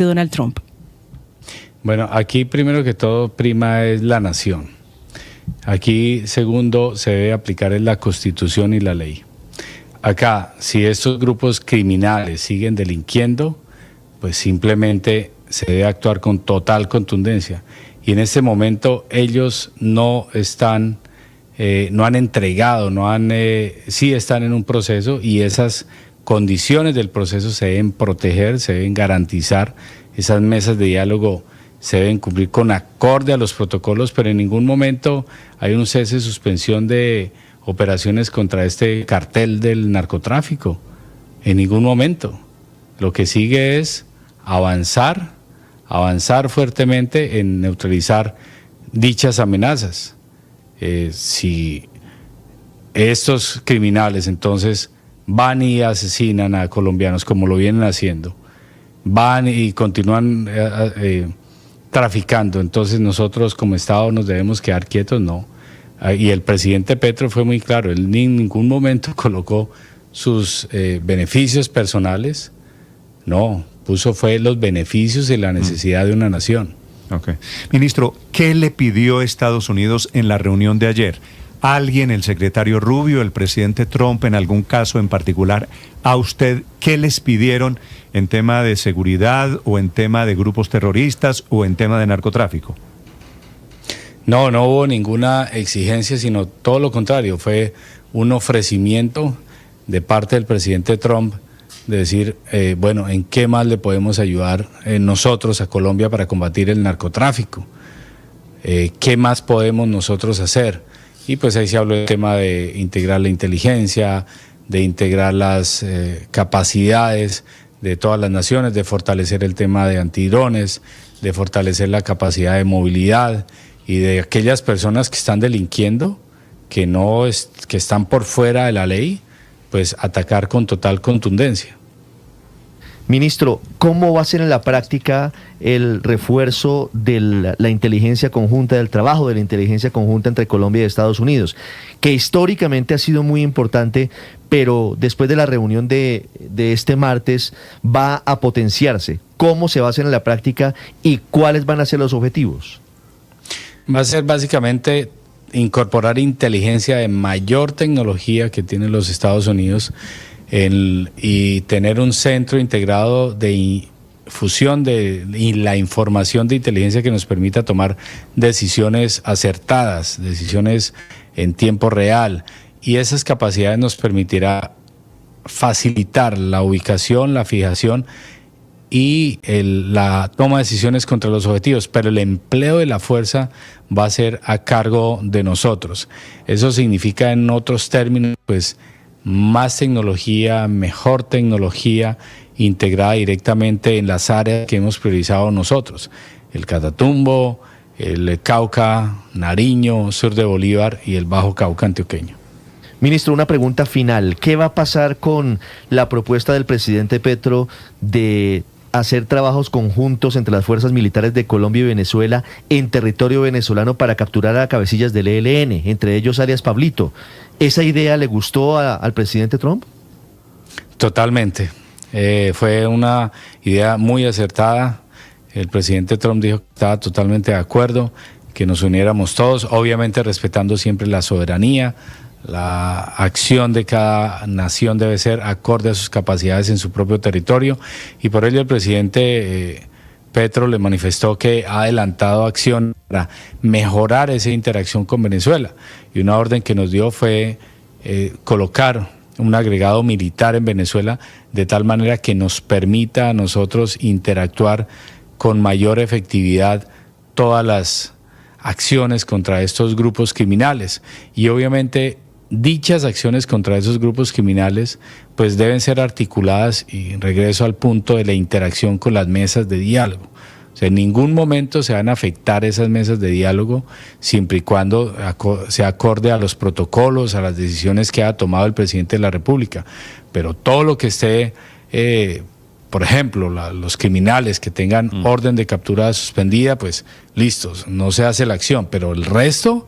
Donald Trump? Bueno, aquí primero que todo prima es la nación. Aquí segundo se debe aplicar es la Constitución y la ley. Acá, si estos grupos criminales siguen delinquiendo, pues simplemente se debe actuar con total contundencia. Y en este momento ellos no están, no han entregado, sí están en un proceso y esas condiciones del proceso se deben proteger, se deben garantizar. Esas mesas de diálogo se deben cumplir con acorde a los protocolos, pero en ningún momento hay un cese, suspensión de operaciones contra este cartel del narcotráfico. En ningún momento. Lo que sigue es avanzar fuertemente en neutralizar dichas amenazas. Si estos criminales entonces van y asesinan a colombianos como lo vienen haciendo, van y continúan traficando, entonces nosotros como Estado nos debemos quedar quietos, no. Y el presidente Petro fue muy claro, él en ningún momento colocó sus beneficios personales, no, fue los beneficios y la necesidad de una nación. Okay. Ministro, ¿qué le pidió Estados Unidos en la reunión de ayer? ¿Alguien, el secretario Rubio, el presidente Trump, en algún caso en particular, a usted, qué les pidieron en tema de seguridad o en tema de grupos terroristas o en tema de narcotráfico? No hubo ninguna exigencia, sino todo lo contrario, fue un ofrecimiento de parte del presidente Trump de decir, bueno, ¿en qué más le podemos ayudar nosotros a Colombia para combatir el narcotráfico? ¿Qué más podemos nosotros hacer? Y pues ahí se habló del tema de integrar la inteligencia, de integrar las capacidades de todas las naciones, de fortalecer el tema de antidrones, de fortalecer la capacidad de movilidad y de aquellas personas que están delinquiendo, que están por fuera de la ley, pues atacar con total contundencia. Ministro, ¿cómo va a ser en la práctica el refuerzo de la inteligencia conjunta, del trabajo de la inteligencia conjunta entre Colombia y Estados Unidos? Que históricamente ha sido muy importante, pero después de la reunión de este martes va a potenciarse. ¿Cómo se va a hacer en la práctica y cuáles van a ser los objetivos? Va a ser básicamente incorporar inteligencia de mayor tecnología que tienen los Estados Unidos y tener un centro integrado de fusión y la información de inteligencia que nos permita tomar decisiones acertadas, decisiones en tiempo real, y esas capacidades nos permitirá facilitar la ubicación, la fijación y la toma de decisiones contra los objetivos, pero el empleo de la fuerza va a ser a cargo de nosotros. Eso significa, en otros términos, pues más tecnología, mejor tecnología integrada directamente en las áreas que hemos priorizado nosotros: el Catatumbo, el Cauca, Nariño, sur de Bolívar y el Bajo Cauca antioqueño. Ministro, una pregunta final. ¿Qué va a pasar con la propuesta del presidente Petro de hacer trabajos conjuntos entre las fuerzas militares de Colombia y Venezuela en territorio venezolano para capturar a cabecillas del ELN, entre ellos alias Pablito? ¿Esa idea le gustó al presidente Trump? Totalmente. Fue una idea muy acertada. El presidente Trump dijo que estaba totalmente de acuerdo, que nos uniéramos todos, obviamente respetando siempre la soberanía. La acción de cada nación debe ser acorde a sus capacidades en su propio territorio, y por ello el presidente Petro le manifestó que ha adelantado acción para mejorar esa interacción con Venezuela, y una orden que nos dio fue colocar un agregado militar en Venezuela de tal manera que nos permita a nosotros interactuar con mayor efectividad todas las acciones contra estos grupos criminales. Y obviamente dichas acciones contra esos grupos criminales pues deben ser articuladas, y regreso al punto de la interacción con las mesas de diálogo. O sea, en ningún momento se van a afectar esas mesas de diálogo siempre y cuando se acorde a los protocolos, a las decisiones que ha tomado el presidente de la República. Pero todo lo que esté, por ejemplo, los criminales que tengan orden de captura suspendida, pues listos, no se hace la acción, pero el resto,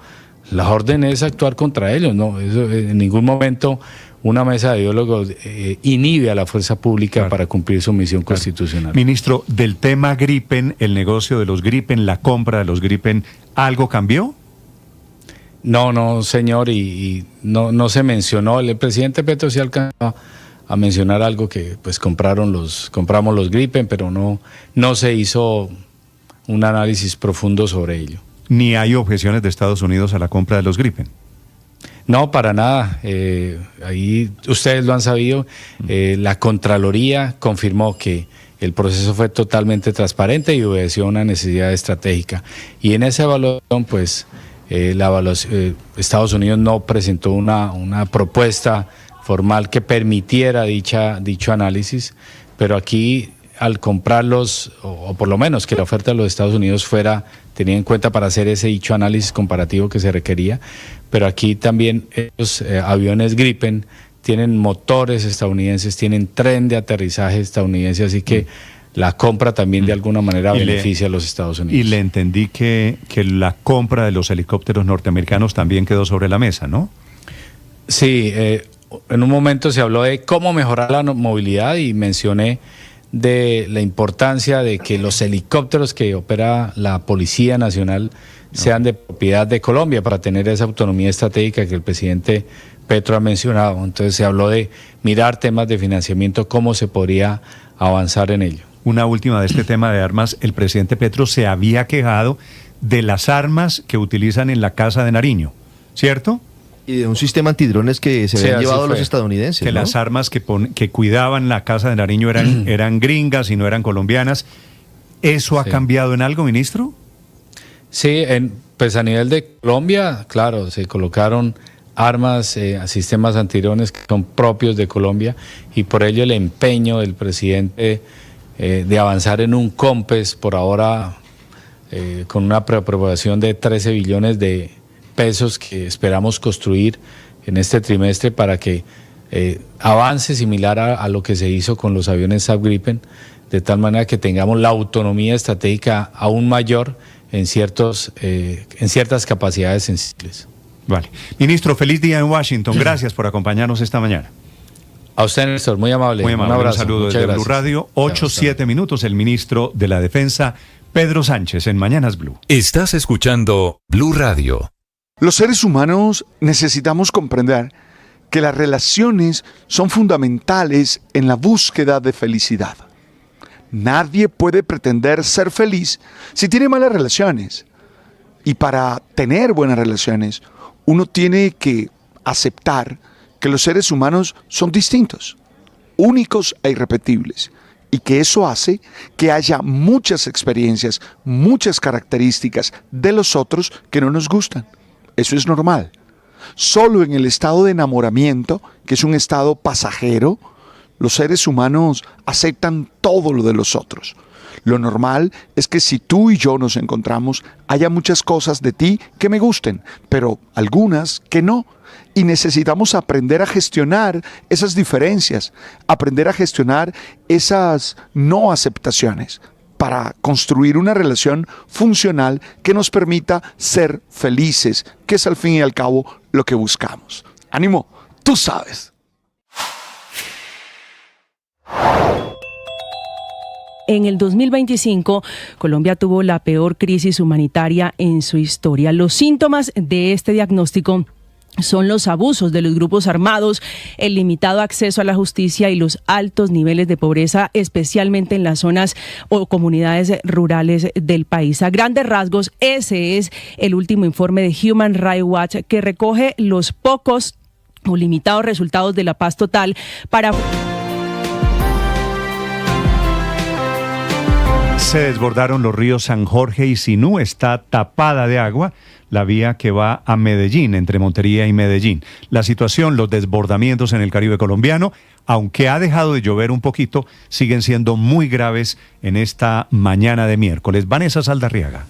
la orden es actuar contra ellos, ¿no? Eso, en ningún momento una mesa de biólogos inhibe a la fuerza pública Claro. para cumplir su misión constitucional. Ministro, del tema Gripen, el negocio de los Gripen, la compra de los Gripen, ¿algo cambió? No, señor, y no se mencionó. El presidente Petro sí alcanzó a mencionar algo que pues compramos los Gripen, pero no se hizo un análisis profundo sobre ello. Ni hay objeciones de Estados Unidos a la compra de los Gripen. No, para nada. Ahí ustedes lo han sabido. La Contraloría confirmó que el proceso fue totalmente transparente y obedeció a una necesidad estratégica. Y en esa evaluación, pues, Estados Unidos no presentó una propuesta formal que permitiera dicho análisis, pero aquí al comprarlos, o por lo menos que la oferta de los Estados Unidos fuera tenida en cuenta para hacer ese dicho análisis comparativo que se requería, pero aquí también los aviones Gripen tienen motores estadounidenses, tienen tren de aterrizaje estadounidense, así que la compra también de alguna manera beneficia a los Estados Unidos. Y le entendí que la compra de los helicópteros norteamericanos también quedó sobre la mesa, ¿no? Sí, en un momento se habló de cómo mejorar la movilidad y mencioné de la importancia de que los helicópteros que opera la Policía Nacional sean de propiedad de Colombia para tener esa autonomía estratégica que el presidente Petro ha mencionado. Entonces se habló de mirar temas de financiamiento, cómo se podría avanzar en ello. Una última de este tema de armas. El presidente Petro se había quejado de las armas que utilizan en la Casa de Nariño, ¿cierto? Y de un sistema antidrones que se habían llevado los estadounidenses, Que ¿no? las armas que cuidaban la Casa de Nariño eran gringas y no eran colombianas. ¿Eso ha cambiado en algo, ministro? Sí, pues a nivel de Colombia, claro, se colocaron armas, sistemas antidrones que son propios de Colombia, y por ello el empeño del presidente de avanzar en un COMPES, por ahora con una preaprobación de 13 billones de pesos que esperamos construir en este trimestre para que avance similar a lo que se hizo con los aviones SAP Gripen, de tal manera que tengamos la autonomía estratégica aún mayor en ciertas capacidades sensibles. Vale. Ministro, feliz día en Washington. Gracias por acompañarnos esta mañana. A usted, Néstor, muy amable. Muy amable. Un abrazo. Un saludo Muchas desde Blue gracias. Radio. 8-7 minutos. El ministro de la Defensa, Pedro Sánchez, en Mañanas Blue. Estás escuchando Blue Radio. Los seres humanos necesitamos comprender que las relaciones son fundamentales en la búsqueda de felicidad. Nadie puede pretender ser feliz si tiene malas relaciones. Y para tener buenas relaciones, uno tiene que aceptar que los seres humanos son distintos, únicos e irrepetibles, y que eso hace que haya muchas experiencias, muchas características de los otros que no nos gustan. Eso es normal. Solo en el estado de enamoramiento, que es un estado pasajero, los seres humanos aceptan todo lo de los otros. Lo normal es que si tú y yo nos encontramos, haya muchas cosas de ti que me gusten, pero algunas que no. Y necesitamos aprender a gestionar esas diferencias, aprender a gestionar esas no aceptaciones, para construir una relación funcional que nos permita ser felices, que es al fin y al cabo lo que buscamos. ¡Ánimo! ¡Tú sabes! En el 2025, Colombia tuvo la peor crisis humanitaria en su historia. Los síntomas de este diagnóstico son los abusos de los grupos armados, el limitado acceso a la justicia y los altos niveles de pobreza, especialmente en las zonas o comunidades rurales del país. A grandes rasgos, ese es el último informe de Human Rights Watch, que recoge los pocos o limitados resultados de la paz total para... Se desbordaron los ríos San Jorge y Sinú. Está tapada de agua la vía que va a Medellín, entre Montería y Medellín. La situación, los desbordamientos en el Caribe colombiano, aunque ha dejado de llover un poquito, siguen siendo muy graves en esta mañana de miércoles. Vanessa Saldarriaga.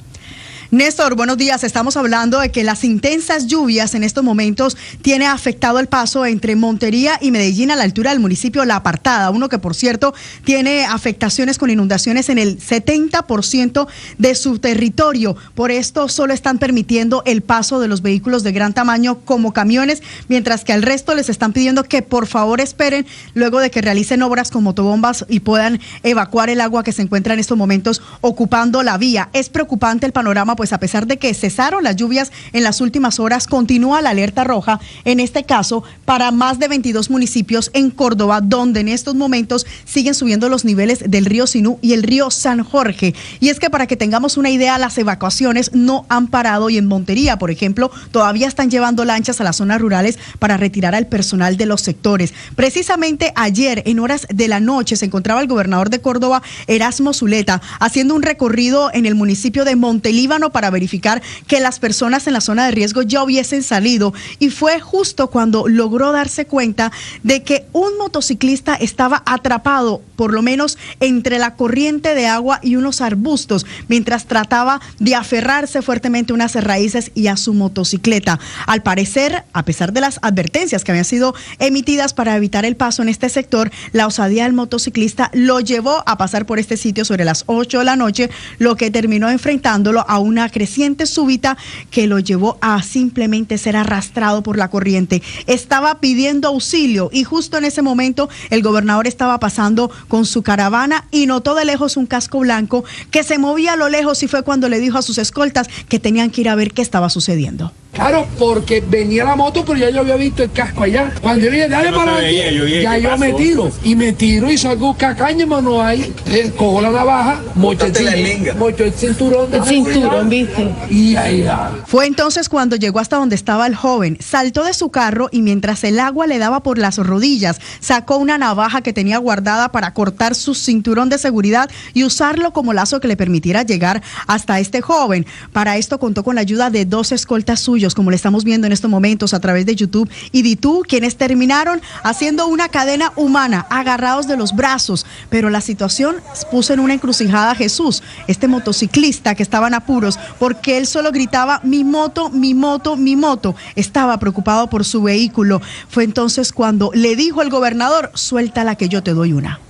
Néstor, buenos días. Estamos hablando de que las intensas lluvias en estos momentos tiene afectado el paso entre Montería y Medellín a la altura del municipio La Apartada, uno que por cierto tiene afectaciones con inundaciones en el 70% de su territorio. Por esto solo están permitiendo el paso de los vehículos de gran tamaño como camiones, mientras que al resto les están pidiendo que por favor esperen luego de que realicen obras con motobombas y puedan evacuar el agua que se encuentra en estos momentos ocupando la vía. Es preocupante el panorama, pues a pesar de que cesaron las lluvias en las últimas horas, continúa la alerta roja, en este caso para más de 22 municipios en Córdoba, donde en estos momentos siguen subiendo los niveles del río Sinú y el río San Jorge. Y es que para que tengamos una idea, las evacuaciones no han parado y en Montería, por ejemplo, todavía están llevando lanchas a las zonas rurales para retirar al personal de los sectores. Precisamente ayer, en horas de la noche, se encontraba el gobernador de Córdoba, Erasmo Zuleta, haciendo un recorrido en el municipio de Montelíbano para verificar que las personas en la zona de riesgo ya hubiesen salido, y fue justo cuando logró darse cuenta de que un motociclista estaba atrapado por lo menos entre la corriente de agua y unos arbustos mientras trataba de aferrarse fuertemente a unas raíces y a su motocicleta. Al parecer, a pesar de las advertencias que habían sido emitidas para evitar el paso en este sector, la osadía del motociclista lo llevó a pasar por este sitio sobre las 8 de la noche, lo que terminó enfrentándolo a una creciente súbita que lo llevó a simplemente ser arrastrado por la corriente. Estaba pidiendo auxilio y justo en ese momento el gobernador estaba pasando con su caravana y notó de lejos un casco blanco que se movía a lo lejos, y fue cuando le dijo a sus escoltas que tenían que ir a ver qué estaba sucediendo. Claro, porque venía la moto, pero ya yo había visto el casco allá. Cuando yo dije, dale para adelante, ya yo me tiro y salgo a buscar caña, pero no hay. Cojo la navaja, mocho el cinturón. El cinturón, ¿viste? Y ahí va. Fue entonces cuando llegó hasta donde estaba el joven, saltó de su carro y mientras el agua le daba por las rodillas, sacó una navaja que tenía guardada para cortar su cinturón de seguridad y usarlo como lazo que le permitiera llegar hasta este joven. Para esto contó con la ayuda de 2 escoltas suyos, como le estamos viendo en estos momentos a través de YouTube y DeTube, quienes terminaron haciendo una cadena humana, agarrados de los brazos. Pero la situación puso en una encrucijada a Jesús, este motociclista que estaba en apuros, porque él solo gritaba mi moto, mi moto, mi moto. Estaba preocupado por su vehículo. Fue entonces cuando le dijo el gobernador, suéltala que yo te doy una.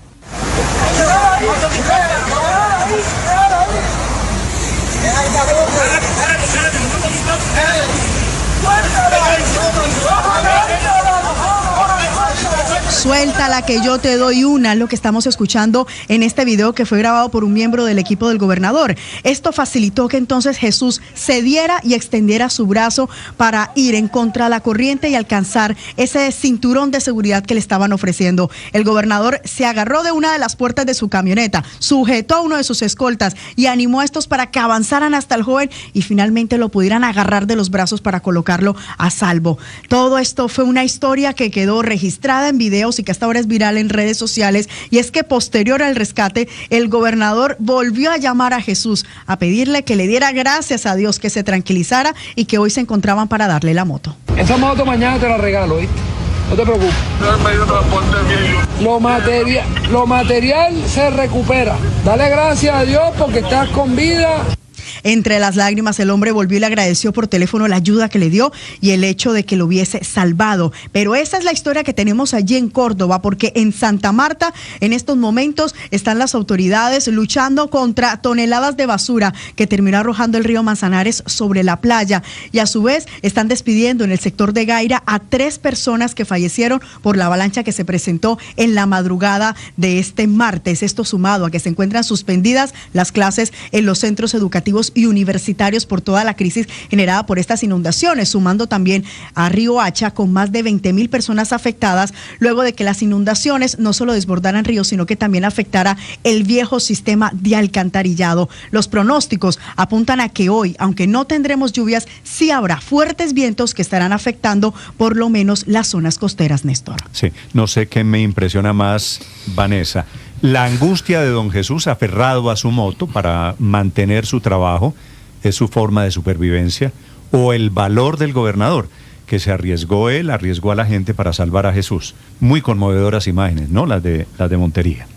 Suéltala que yo te doy una, lo que estamos escuchando en este video que fue grabado por un miembro del equipo del gobernador. Esto facilitó que entonces Jesús cediera y extendiera su brazo para ir en contra de la corriente y alcanzar ese cinturón de seguridad que le estaban ofreciendo. El gobernador se agarró de una de las puertas de su camioneta, sujetó a uno de sus escoltas y animó a estos para que avanzaran hasta el joven y finalmente lo pudieran agarrar de los brazos para colocarlo a salvo. Todo esto fue una historia que quedó registrada en videos y que hasta ahora es viral en redes sociales, y es que posterior al rescate, el gobernador volvió a llamar a Jesús a pedirle que le diera gracias a Dios, que se tranquilizara y que hoy se encontraban para darle la moto. Esa moto mañana te la regalo, ¿viste? No te preocupes. Lo material se recupera. Dale gracias a Dios porque estás con vida. Entre las lágrimas, el hombre volvió y le agradeció por teléfono la ayuda que le dio y el hecho de que lo hubiese salvado. Pero esa es la historia que tenemos allí en Córdoba, porque en Santa Marta en estos momentos están las autoridades luchando contra toneladas de basura que terminó arrojando el río Manzanares sobre la playa, y a su vez están despidiendo en el sector de Gaira a 3 personas que fallecieron por la avalancha que se presentó en la madrugada de este martes. Esto sumado a que se encuentran suspendidas las clases en los centros educativos y universitarios por toda la crisis generada por estas inundaciones, sumando también a Río Hacha con más de 20,000 personas afectadas luego de que las inundaciones no solo desbordaran ríos, sino que también afectara el viejo sistema de alcantarillado. Los pronósticos apuntan a que hoy, aunque no tendremos lluvias, sí habrá fuertes vientos que estarán afectando por lo menos las zonas costeras, Néstor. Sí, no sé qué me impresiona más, Vanessa. La angustia de don Jesús aferrado a su moto para mantener su trabajo, es su forma de supervivencia, o el valor del gobernador, que se arriesgó a la gente para salvar a Jesús. Muy conmovedoras imágenes, ¿no? Las de Montería.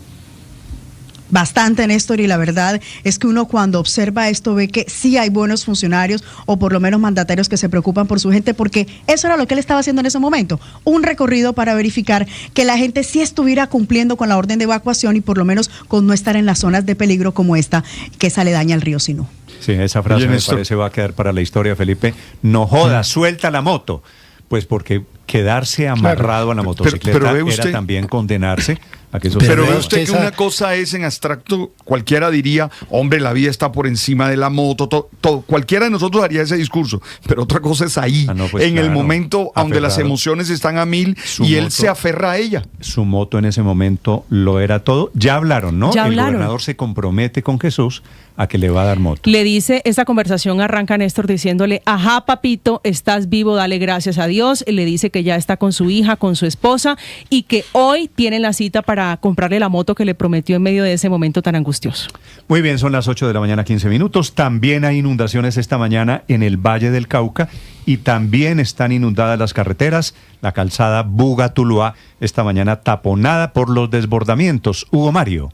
Bastante, Néstor, y la verdad es que uno cuando observa esto ve que sí hay buenos funcionarios o por lo menos mandatarios que se preocupan por su gente, porque eso era lo que él estaba haciendo en ese momento, un recorrido para verificar que la gente sí estuviera cumpliendo con la orden de evacuación y por lo menos con no estar en las zonas de peligro como esta, que esa le daña al río Sinú. Sí, esa frase me parece va a quedar para la historia, Felipe. No joda, suelta la moto. Pues porque quedarse amarrado a la motocicleta pero usted, era también condenarse a que eso Pero ve usted que una cosa es en abstracto, cualquiera diría, hombre, la vida está por encima de la moto, todo, cualquiera de nosotros haría ese discurso, pero otra cosa es ahí, pues en el momento donde las emociones están a mil y él se aferra a ella. Su moto en ese momento lo era todo. Ya hablaron, ¿no? El gobernador se compromete con Jesús a que le va a dar moto. Le dice, esta conversación arranca Néstor diciéndole, ajá, papito, estás vivo, dale gracias a Dios. Le dice que ya está con su hija, con su esposa y que hoy tienen la cita para comprarle la moto que le prometió en medio de ese momento tan angustioso. Muy bien, son las 8 de la mañana, 15 minutos. También hay inundaciones esta mañana en el Valle del Cauca y también están inundadas las carreteras. La calzada Buga-Tuluá esta mañana taponada por los desbordamientos. Hugo Mario.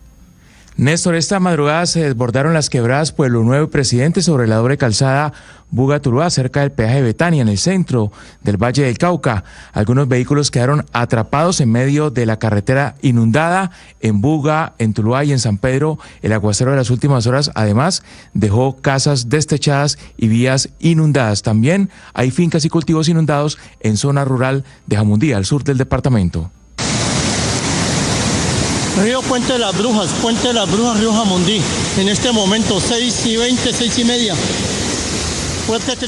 Néstor, esta madrugada se desbordaron las quebradas Pueblo Nuevo y Presidente sobre la doble calzada Buga-Tuluá, cerca del peaje de Betania, en el centro del Valle del Cauca. Algunos vehículos quedaron atrapados en medio de la carretera inundada en Buga, en Tuluá y en San Pedro. El aguacero de las últimas horas, además, dejó casas destechadas y vías inundadas. También hay fincas y cultivos inundados en zona rural de Jamundí, al sur del departamento. Río Puente de las Brujas, Río Jamundí. En este momento, 6:20, 6:30.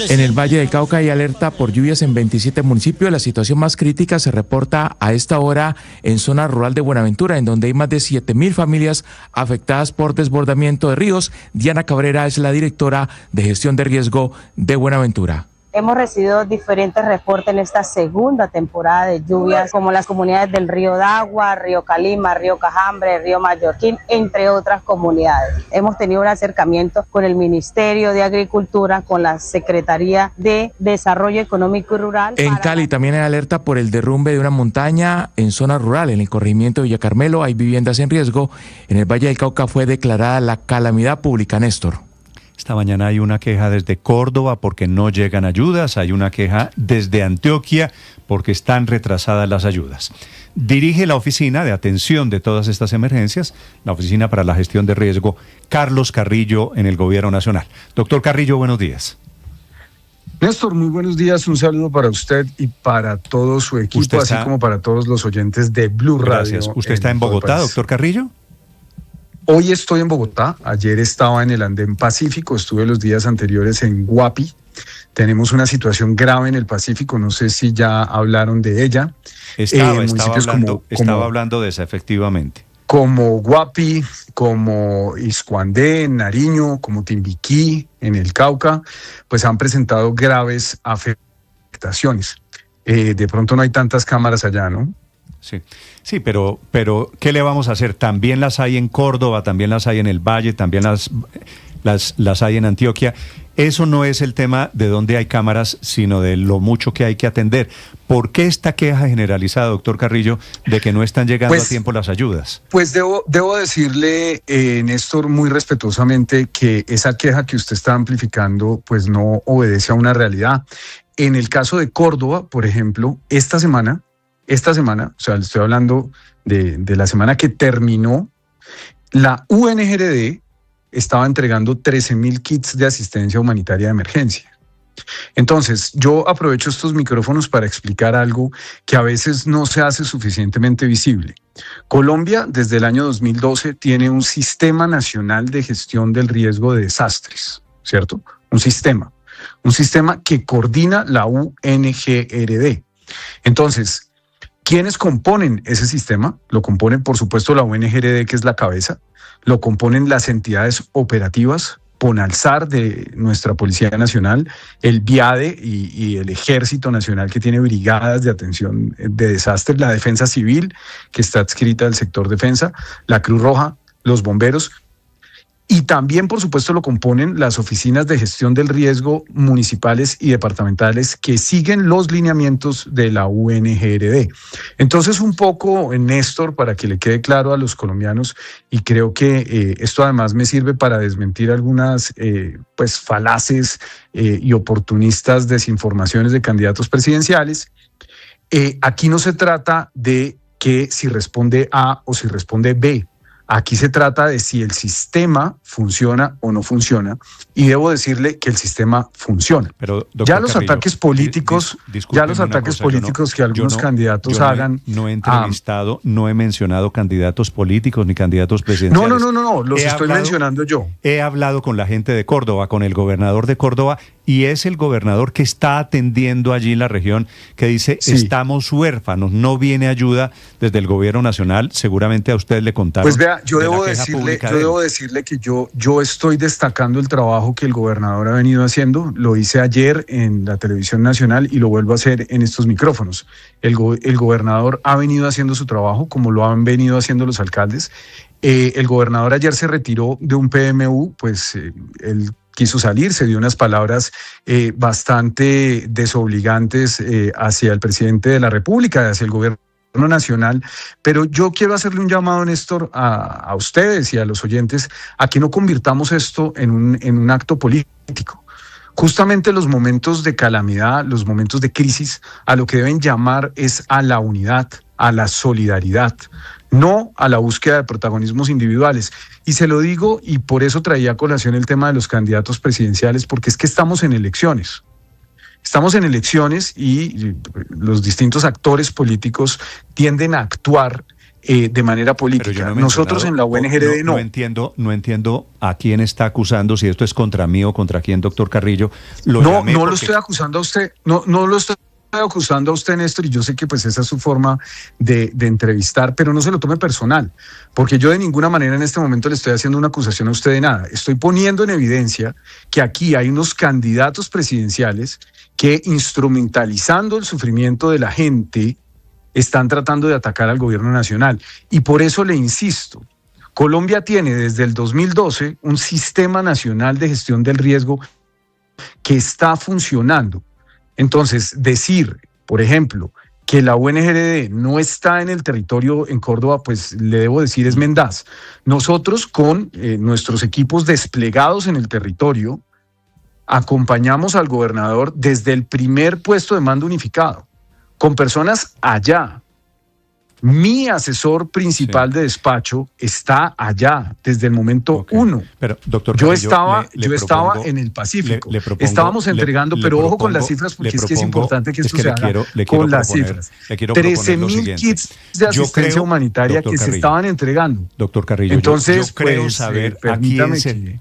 En el Valle del Cauca hay alerta por lluvias en 27 municipios. La situación más crítica se reporta a esta hora en zona rural de Buenaventura, en donde hay más de 7,000 familias afectadas por desbordamiento de ríos. Diana Cabrera es la directora de gestión de riesgo de Buenaventura. Hemos recibido diferentes reportes en esta segunda temporada de lluvias, como las comunidades del Río Dagua, Río Calima, Río Cajambre, Río Mallorquín, entre otras comunidades. Hemos tenido un acercamiento con el Ministerio de Agricultura, con la Secretaría de Desarrollo Económico y Rural. En Cali también hay alerta por el derrumbe de una montaña en zona rural. En el corregimiento de Villa Carmelo hay viviendas en riesgo. En el Valle del Cauca fue declarada la calamidad pública, Néstor. Esta mañana hay una queja desde Córdoba porque no llegan ayudas, hay una queja desde Antioquia porque están retrasadas las ayudas. Dirige la oficina de atención de todas estas emergencias, la Oficina para la Gestión de Riesgo, Carlos Carrillo, en el Gobierno Nacional. Doctor Carrillo, buenos días. Néstor, muy buenos días, un saludo para usted y para todo su equipo, así como para todos los oyentes de Blue Radio. Gracias. ¿Usted está en Bogotá, doctor Carrillo? Hoy estoy en Bogotá, ayer estaba en el Andén Pacífico, estuve los días anteriores en Guapi. Tenemos una situación grave en el Pacífico, no sé si ya hablaron de ella. Estaba hablando de esa, efectivamente. Como Guapi, como Iscuandé, en Nariño, como Timbiquí, en el Cauca, pues han presentado graves afectaciones. De pronto no hay tantas cámaras allá, ¿no? Sí, pero ¿qué le vamos a hacer? También las hay en Córdoba, también las hay en el Valle, también las hay en Antioquia. Eso no es el tema de dónde hay cámaras, sino de lo mucho que hay que atender. ¿Por qué esta queja generalizada, doctor Carrillo, de que no están llegando a tiempo las ayudas? Pues debo decirle, Néstor, muy respetuosamente, que esa queja que usted está amplificando, pues no obedece a una realidad. En el caso de Córdoba, por ejemplo, esta semana, o sea, le estoy hablando de la semana que terminó, la UNGRD estaba entregando 13,000 kits de asistencia humanitaria de emergencia. Entonces, yo aprovecho estos micrófonos para explicar algo que a veces no se hace suficientemente visible. Colombia, desde el año 2012, tiene un Sistema Nacional de Gestión del Riesgo de Desastres, ¿cierto? Un sistema que coordina la UNGRD. Entonces, ¿quiénes componen ese sistema? Lo componen, por supuesto, la UNGRD, que es la cabeza. Lo componen las entidades operativas, PONALSAR de nuestra Policía Nacional, el BIADE y el Ejército Nacional, que tiene brigadas de atención de desastres, la Defensa Civil, que está adscrita al sector defensa, la Cruz Roja, los bomberos. Y también, por supuesto, lo componen las oficinas de gestión del riesgo municipales y departamentales que siguen los lineamientos de la UNGRD. Entonces, un poco, Néstor, para que le quede claro a los colombianos, y creo que esto además me sirve para desmentir algunas falaces y oportunistas desinformaciones de candidatos presidenciales, aquí no se trata de que si responde A o si responde B. Aquí se trata de si el sistema funciona o no funciona, y debo decirle que el sistema funciona. Pero, ya los Carrillo, ataques políticos, que algunos candidatos hagan. No he entrevistado, no he mencionado candidatos políticos ni candidatos presidenciales. No, los estoy mencionando yo. He hablado con la gente de Córdoba, con el gobernador de Córdoba, y es el gobernador que está atendiendo allí en la región, que dice, estamos huérfanos, no viene ayuda desde el gobierno nacional. Seguramente a usted le contaron. Pues vea, yo debo decirle que yo estoy destacando el trabajo que el gobernador ha venido haciendo. Lo hice ayer en la televisión nacional y lo vuelvo a hacer en estos micrófonos. El gobernador ha venido haciendo su trabajo como lo han venido haciendo los alcaldes. El gobernador ayer se retiró de un PMU, pues él quiso salir, se dio unas palabras bastante desobligantes hacia el presidente de la República, hacia el gobierno nacional, pero yo quiero hacerle un llamado, Néstor, a ustedes y a los oyentes, a que no convirtamos esto en un acto político. Justamente los momentos de calamidad, los momentos de crisis, a lo que deben llamar es a la unidad, a la solidaridad, no a la búsqueda de protagonismos individuales. Y se lo digo, y por eso traía a colación el tema de los candidatos presidenciales, porque es que estamos en elecciones. Estamos en elecciones y los distintos actores políticos tienden a actuar de manera política. Nosotros en la UNGRD no. No entiendo a quién está acusando, si esto es contra mí o contra quién, doctor Carrillo. No lo estoy acusando a usted, no lo estoy acusando a usted, Néstor, y yo sé que pues esa es su forma de entrevistar, pero no se lo tome personal, porque yo de ninguna manera en este momento le estoy haciendo una acusación a usted de nada. Estoy poniendo en evidencia que aquí hay unos candidatos presidenciales que, instrumentalizando el sufrimiento de la gente, están tratando de atacar al gobierno nacional. Y por eso le insisto, Colombia tiene desde el 2012 un sistema nacional de gestión del riesgo que está funcionando. Entonces, decir, por ejemplo, que la UNGRD no está en el territorio en Córdoba, pues le debo decir es mendaz. Nosotros con nuestros equipos desplegados en el territorio, acompañamos al gobernador desde el primer puesto de mando unificado, con personas allá. Mi asesor principal de despacho está allá desde el momento uno. Pero, doctor yo Carrillo, estaba en el Pacífico. Estábamos entregando, pero ojo con las cifras, porque es que es importante que esto se haga con las cifras. 13,000 kits de asistencia humanitaria que se estaban entregando. Doctor Carrillo, entonces, yo creo saber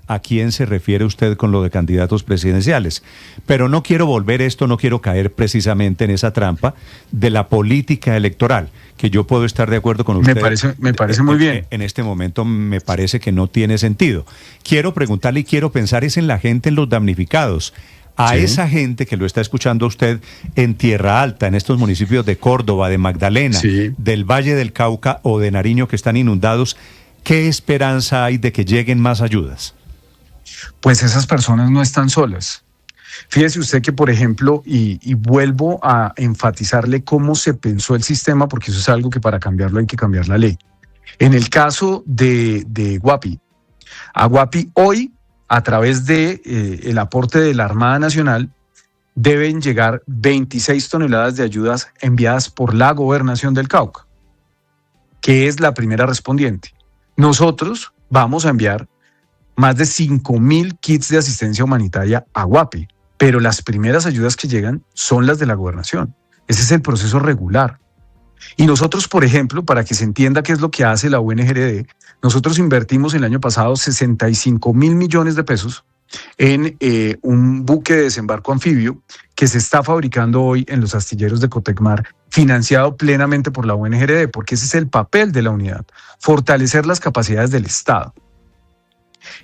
a quién se refiere usted con lo de candidatos presidenciales. Pero no quiero no quiero caer precisamente en esa trampa de la política electoral, que yo puedo estar de acuerdo con usted. Me parece muy bien. En este momento me parece que no tiene sentido. Quiero preguntarle y quiero pensar es en la gente, en los damnificados. A esa gente que lo está escuchando a usted en Tierra Alta, en estos municipios de Córdoba, de Magdalena, del Valle del Cauca o de Nariño que están inundados, ¿qué esperanza hay de que lleguen más ayudas? Pues esas personas no están solas. Fíjese usted que, por ejemplo, y vuelvo a enfatizarle cómo se pensó el sistema, porque eso es algo que para cambiarlo hay que cambiar la ley. En el caso de Guapi, a Guapi hoy, a través de el aporte de la Armada Nacional, deben llegar 26 toneladas de ayudas enviadas por la Gobernación del Cauca, que es la primera respondiente. Nosotros vamos a enviar más de 5,000 kits de asistencia humanitaria a Guapi, pero las primeras ayudas que llegan son las de la gobernación. Ese es el proceso regular. Y nosotros, por ejemplo, para que se entienda qué es lo que hace la UNGRD, nosotros invertimos el año pasado 65,000 millones de pesos en un buque de desembarco anfibio que se está fabricando hoy en los astilleros de Cotecmar, financiado plenamente por la UNGRD, porque ese es el papel de la unidad, fortalecer las capacidades del Estado.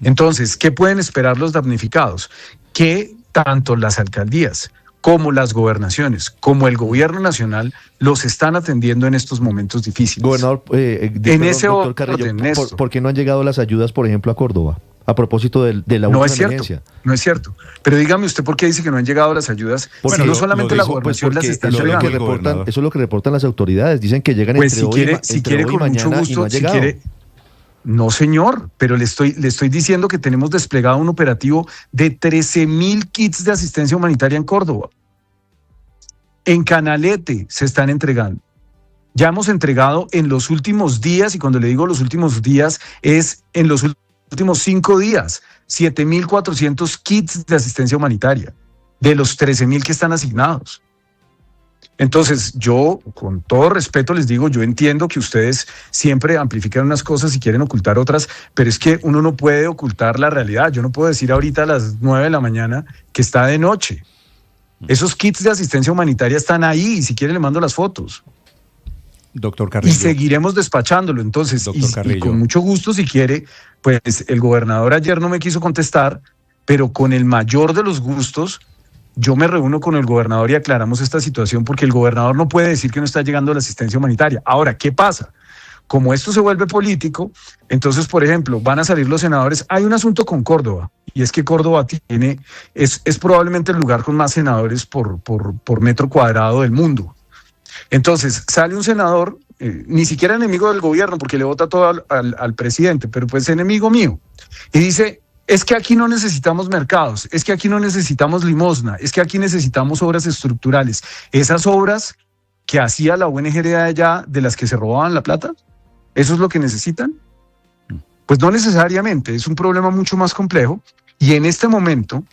Entonces, ¿qué pueden esperar los damnificados? Que tanto las alcaldías como las gobernaciones, como el gobierno nacional, los están atendiendo en estos momentos difíciles. Gobernador, doctor Carrillo, ¿por qué no han llegado las ayudas, por ejemplo, a Córdoba? A propósito de la no emergencia. No es cierto. Pero dígame usted por qué dice que no han llegado las ayudas. Porque no solamente la gobernación las está llegando. Eso es lo que reportan las autoridades. Dicen que llegan pues entre hoy y mañana y no han llegado. No, señor, pero le estoy diciendo que tenemos desplegado un operativo de 13.000 kits de asistencia humanitaria en Córdoba. En Canalete se están entregando. Ya hemos entregado en los últimos días, y cuando le digo los últimos días, es en los últimos 5 días, 7.400 kits de asistencia humanitaria, de los 13.000 que están asignados. Entonces, yo, con todo respeto, les digo, yo entiendo que ustedes siempre amplifican unas cosas y quieren ocultar otras, pero es que uno no puede ocultar la realidad. Yo no puedo decir ahorita a las 9 de la mañana que está de noche. Esos kits de asistencia humanitaria están ahí, y si quiere le mando las fotos. Doctor Carrillo. Y seguiremos despachándolo. Entonces, y con mucho gusto, si quiere, pues el gobernador ayer no me quiso contestar, pero con el mayor de los gustos, yo me reúno con el gobernador y aclaramos esta situación, porque el gobernador no puede decir que no está llegando la asistencia humanitaria. Ahora, ¿qué pasa? Como esto se vuelve político, entonces, por ejemplo, van a salir los senadores. Hay un asunto con Córdoba, y es que Córdoba es probablemente el lugar con más senadores por metro cuadrado del mundo. Entonces, sale un senador, ni siquiera enemigo del gobierno, porque le vota todo al presidente, pero pues enemigo mío, y dice: es que aquí no necesitamos mercados, es que aquí no necesitamos limosna, es que aquí necesitamos obras estructurales. Esas obras que hacía la ONG de allá, de las que se robaban la plata, ¿eso es lo que necesitan? Pues no necesariamente, es un problema mucho más complejo, y en este momento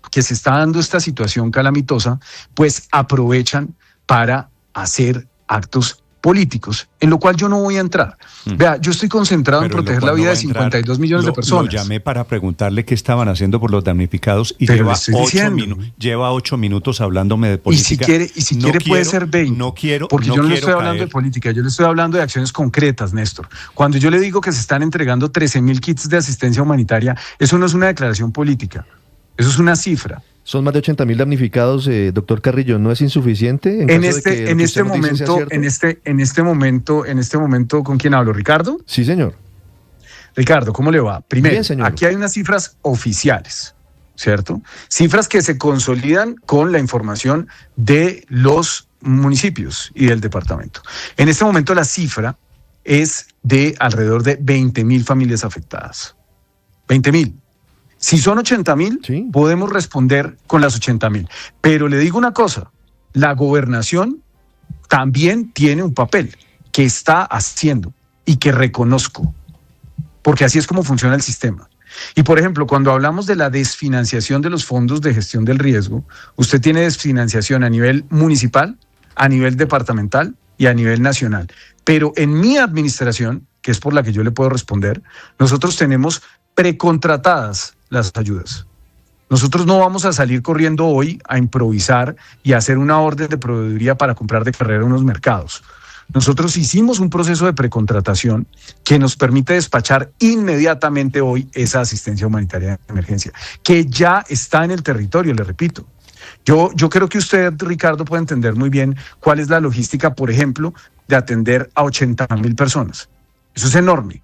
que se está dando esta situación calamitosa, pues aprovechan para hacer actos políticos, en lo cual yo no voy a entrar. Vea, yo estoy concentrado en proteger la vida de 52 millones de personas. Lo llamé para preguntarle qué estaban haciendo por los damnificados y lleva 8 minutos hablándome de política. Y si quiere puede ser 20. Porque yo no le estoy hablando de política, yo le estoy hablando de acciones concretas, Néstor. Cuando yo le digo que se están entregando 13.000 kits de asistencia humanitaria, eso no es una declaración política, eso es una cifra. Son más de 80.000 damnificados, doctor Carrillo. ¿No es insuficiente? En este momento, ¿con quién hablo? ¿Ricardo? Sí, señor. Ricardo, ¿cómo le va? Primero, bien, señor. Aquí hay unas cifras oficiales, ¿cierto? Cifras que se consolidan con la información de los municipios y del departamento. En este momento la cifra es de alrededor de 20.000 familias afectadas. 20.000. Si son 80.000, sí, podemos responder con las 80.000. Pero le digo una cosa, la gobernación también tiene un papel que está haciendo y que reconozco, porque así es como funciona el sistema. Y por ejemplo, cuando hablamos de la desfinanciación de los fondos de gestión del riesgo, usted tiene desfinanciación a nivel municipal, a nivel departamental y a nivel nacional. Pero en mi administración, que es por la que yo le puedo responder, nosotros tenemos precontratadas las ayudas. Nosotros no vamos a salir corriendo hoy a improvisar y a hacer una orden de proveeduría para comprar de carrera unos mercados. Nosotros hicimos un proceso de precontratación que nos permite despachar inmediatamente hoy esa asistencia humanitaria de emergencia, que ya está en el territorio, le repito. Yo creo que usted, Ricardo, puede entender muy bien cuál es la logística, por ejemplo, de atender a 80.000 personas. Eso es enorme.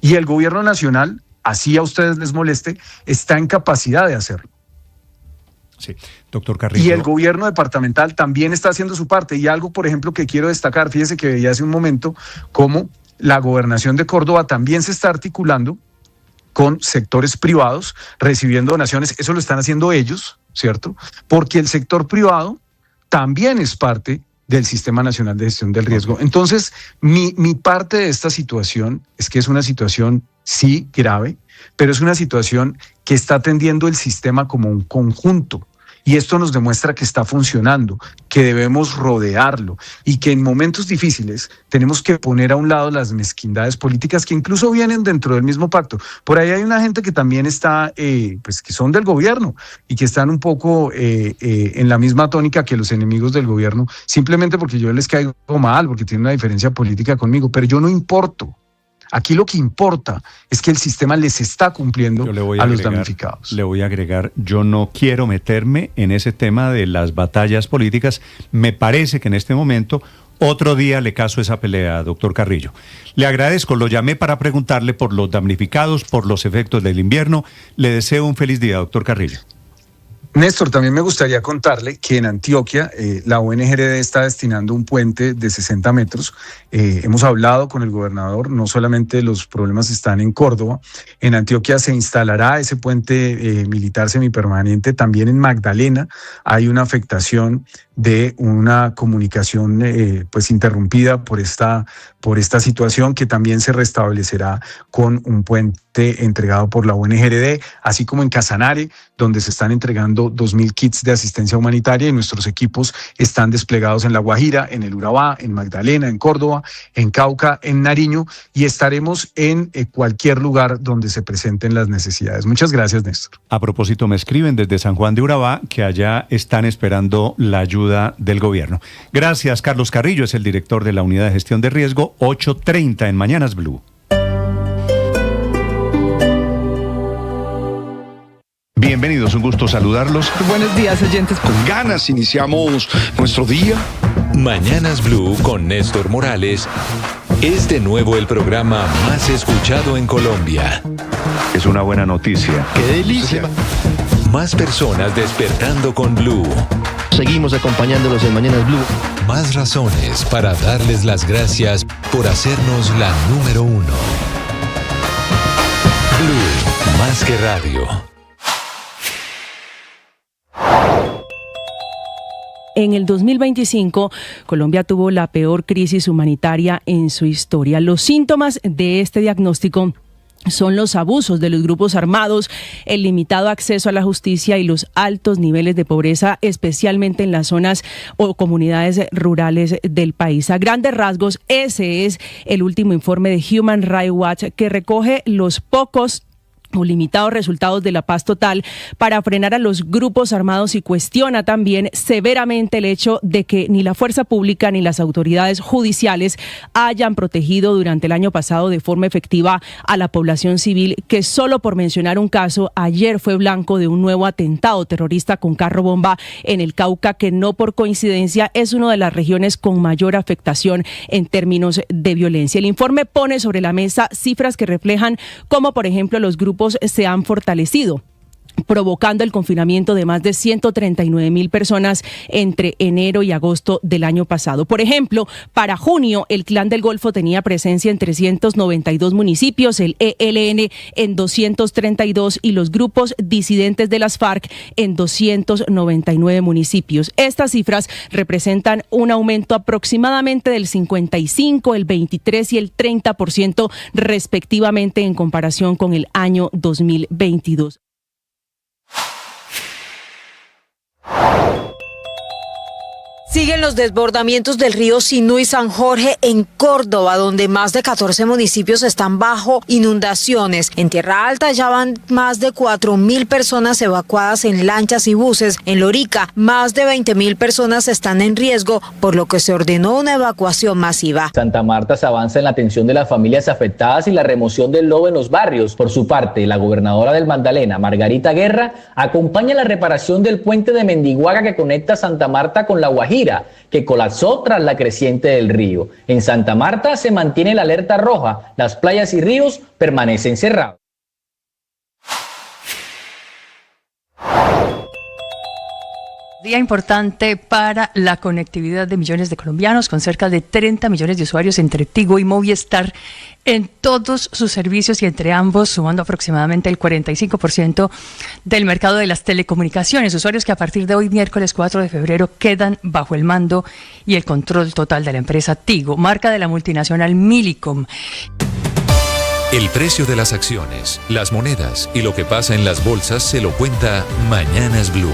Y el gobierno nacional, así a ustedes les moleste, está en capacidad de hacerlo. Sí, doctor Carrillo. Y el gobierno departamental también está haciendo su parte. Y algo, por ejemplo, que quiero destacar, fíjese que veía hace un momento cómo la gobernación de Córdoba también se está articulando con sectores privados, recibiendo donaciones. Eso lo están haciendo ellos, ¿cierto? Porque el sector privado también es parte del Sistema Nacional de Gestión del Riesgo. Entonces, mi parte de esta situación es que es una situación, sí, grave, pero es una situación que está atendiendo el sistema como un conjunto. Y esto nos demuestra que está funcionando, que debemos rodearlo y que en momentos difíciles tenemos que poner a un lado las mezquindades políticas que incluso vienen dentro del mismo pacto. Por ahí hay una gente que también está, pues que son del gobierno y que están un poco en la misma tónica que los enemigos del gobierno, simplemente porque yo les caigo mal, porque tienen una diferencia política conmigo, pero yo no importo. Aquí lo que importa es que el sistema les está cumpliendo a los damnificados. Le voy a agregar, yo no quiero meterme en ese tema de las batallas políticas. Me parece que en este momento, otro día le caso esa pelea, doctor Carrillo. Le agradezco, lo llamé para preguntarle por los damnificados, por los efectos del invierno. Le deseo un feliz día, doctor Carrillo. Néstor, también me gustaría contarle que en Antioquia la ONGRD está destinando un puente de 60 metros. Hemos hablado con el gobernador, no solamente los problemas están en Córdoba, en Antioquia se instalará ese puente militar semipermanente, también en Magdalena hay una afectación de una comunicación pues interrumpida por esta situación que también se restablecerá con un puente entregado por la ONGRD, así como en Casanare, donde se están entregando 2.000 kits de asistencia humanitaria y nuestros equipos están desplegados en La Guajira, en el Urabá, en Magdalena, en Córdoba, en Cauca, en Nariño y estaremos en cualquier lugar donde se presenten las necesidades. Muchas gracias, Néstor. A propósito, me escriben desde San Juan de Urabá que allá están esperando la ayuda del gobierno. Gracias, Carlos Carrillo, es el director de la Unidad de Gestión de Riesgo, 8:30 en Mañanas Blue. Bienvenidos, un gusto saludarlos. Buenos días, oyentes. Con ganas iniciamos nuestro día. Mañanas Blue con Néstor Morales es de nuevo el programa más escuchado en Colombia. Es una buena noticia. ¡Qué delicia! Más personas despertando con Blue. Seguimos acompañándolos en Mañanas Blue. Más razones para darles las gracias por hacernos la número 1. Blue, más que radio. En el 2025, Colombia tuvo la peor crisis humanitaria en su historia. Los síntomas de este diagnóstico son los abusos de los grupos armados, el limitado acceso a la justicia y los altos niveles de pobreza, especialmente en las zonas o comunidades rurales del país. A grandes rasgos, ese es el último informe de Human Rights Watch, que recoge los pocos o limitados resultados de la paz total para frenar a los grupos armados y cuestiona también severamente el hecho de que ni la fuerza pública ni las autoridades judiciales hayan protegido durante el año pasado de forma efectiva a la población civil, que solo por mencionar un caso, ayer fue blanco de un nuevo atentado terrorista con carro bomba en el Cauca, que no por coincidencia es una de las regiones con mayor afectación en términos de violencia. El informe pone sobre la mesa cifras que reflejan cómo, por ejemplo, los grupos se han fortalecido, provocando el confinamiento de más de 139,000 personas entre enero y agosto del año pasado. Por ejemplo, para junio, el Clan del Golfo tenía presencia en 392 municipios, el ELN en 232 y los grupos disidentes de las FARC en 299 municipios. Estas cifras representan un aumento aproximadamente del 55, el 23 y el 30% respectivamente en comparación con el año 2022. Siguen los desbordamientos del río Sinú y San Jorge en Córdoba, donde más de 14 municipios están bajo inundaciones. En Tierra Alta ya van más de 4,000 personas evacuadas en lanchas y buses. En Lorica, más de 20,000 personas están en riesgo, por lo que se ordenó una evacuación masiva. Santa Marta se avanza en la atención de las familias afectadas y la remoción del lodo en los barrios. Por su parte, la gobernadora del Magdalena, Margarita Guerra, acompaña la reparación del puente de Mendiguaga que conecta Santa Marta con La Guajira, que colapsó tras la creciente del río. En Santa Marta se mantiene la alerta roja, las playas y ríos permanecen cerrados. Día importante para la conectividad de millones de colombianos, con cerca de 30 millones de usuarios entre Tigo y Movistar en todos sus servicios y entre ambos sumando aproximadamente el 45% del mercado de las telecomunicaciones. Usuarios que a partir de hoy, miércoles 4 de febrero, quedan bajo el mando y el control total de la empresa Tigo, marca de la multinacional Millicom. El precio de las acciones, las monedas y lo que pasa en las bolsas se lo cuenta Mañanas Blue.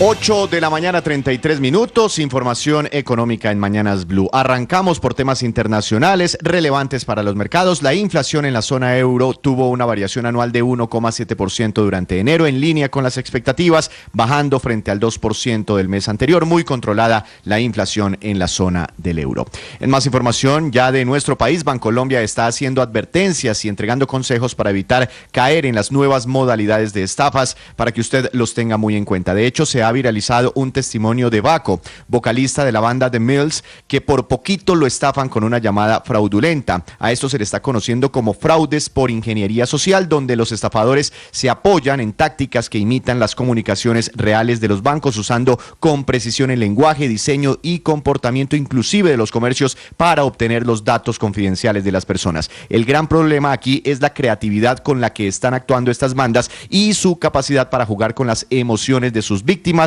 8 de la mañana, 33 minutos, información económica en Mañanas Blue. Arrancamos por temas internacionales relevantes para los mercados. La inflación en la zona euro tuvo una variación anual de 1,7% durante enero, en línea con las expectativas, bajando frente al 2% del mes anterior. Muy controlada la inflación en la zona del euro. En más información ya de nuestro país, Bancolombia está haciendo advertencias y entregando consejos para evitar caer en las nuevas modalidades de estafas, para que usted los tenga muy en cuenta. De hecho, se ha viralizado un testimonio de Baco, vocalista de la banda The Mills, que por poquito lo estafan con una llamada fraudulenta. A esto se le está conociendo como fraudes por ingeniería social, donde los estafadores se apoyan en tácticas que imitan las comunicaciones reales de los bancos, usando con precisión el lenguaje, diseño y comportamiento inclusive de los comercios para obtener los datos confidenciales de las personas. El gran problema aquí es la creatividad con la que están actuando estas bandas y su capacidad para jugar con las emociones de sus víctimas,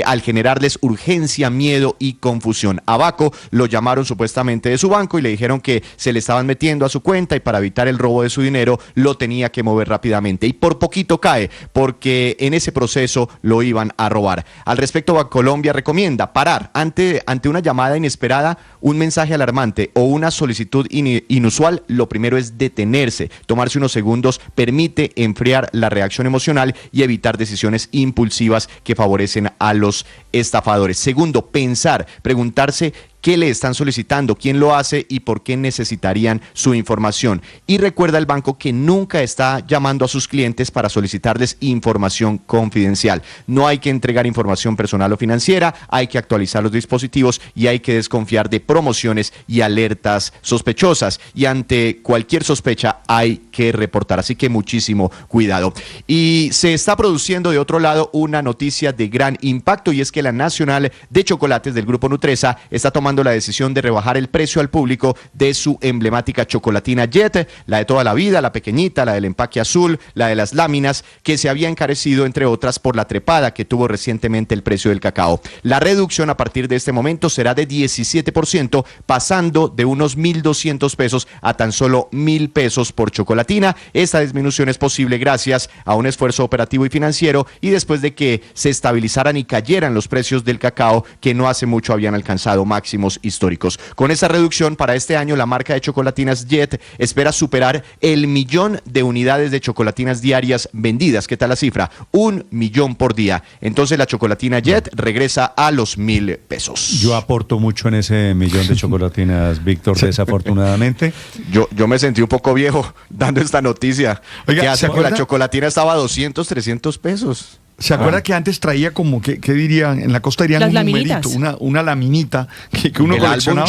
al generarles urgencia, miedo y confusión. A Baco lo llamaron supuestamente de su banco y le dijeron que se le estaban metiendo a su cuenta y para evitar el robo de su dinero lo tenía que mover rápidamente. Y por poquito cae, porque en ese proceso lo iban a robar. Al respecto, Bancolombia recomienda parar ante una llamada inesperada, un mensaje alarmante o una solicitud inusual. Lo primero es detenerse, tomarse unos segundos, permite enfriar la reacción emocional y evitar decisiones impulsivas que favorecen a los estafadores. Segundo, pensar, preguntarse qué le están solicitando, quién lo hace y por qué necesitarían su información. Y recuerda el banco que nunca está llamando a sus clientes para solicitarles información confidencial. No hay que entregar información personal o financiera, hay que actualizar los dispositivos y hay que desconfiar de promociones y alertas sospechosas. Y ante cualquier sospecha hay que reportar, así que muchísimo cuidado. Y se está produciendo de otro lado una noticia de gran impacto, y es que la Nacional de Chocolates del Grupo Nutresa está tomando la decisión de rebajar el precio al público de su emblemática chocolatina Jet, la de toda la vida, la pequeñita, la del empaque azul, la de las láminas, que se había encarecido entre otras por la trepada que tuvo recientemente el precio del cacao. La reducción a partir de este momento será de 17%, pasando de unos 1.200 pesos a tan solo 1.000 pesos por chocolatina. Esta disminución es posible gracias a un esfuerzo operativo y financiero, y después de que se estabilizaran y cayeran los precios del cacao, que no hace mucho habían alcanzado máximos históricos. Con esa reducción para este año, la marca de chocolatinas Jet espera superar el 1.000.000 de unidades de chocolatinas diarias vendidas. ¿Qué tal la cifra? 1 millón por día. Entonces la chocolatina Jet regresa a los 1.000 pesos. Yo aporto mucho en ese 1.000.000 de chocolatinas, Víctor, desafortunadamente. Yo me sentí un poco viejo dando esta noticia. Oiga, que hace que la chocolatina estaba a 200, 300 pesos. ¿Se acuerda que antes traía como, ¿qué dirían? En la costa dirían las un laminitas. numerito, una laminita que uno el coleccionaba.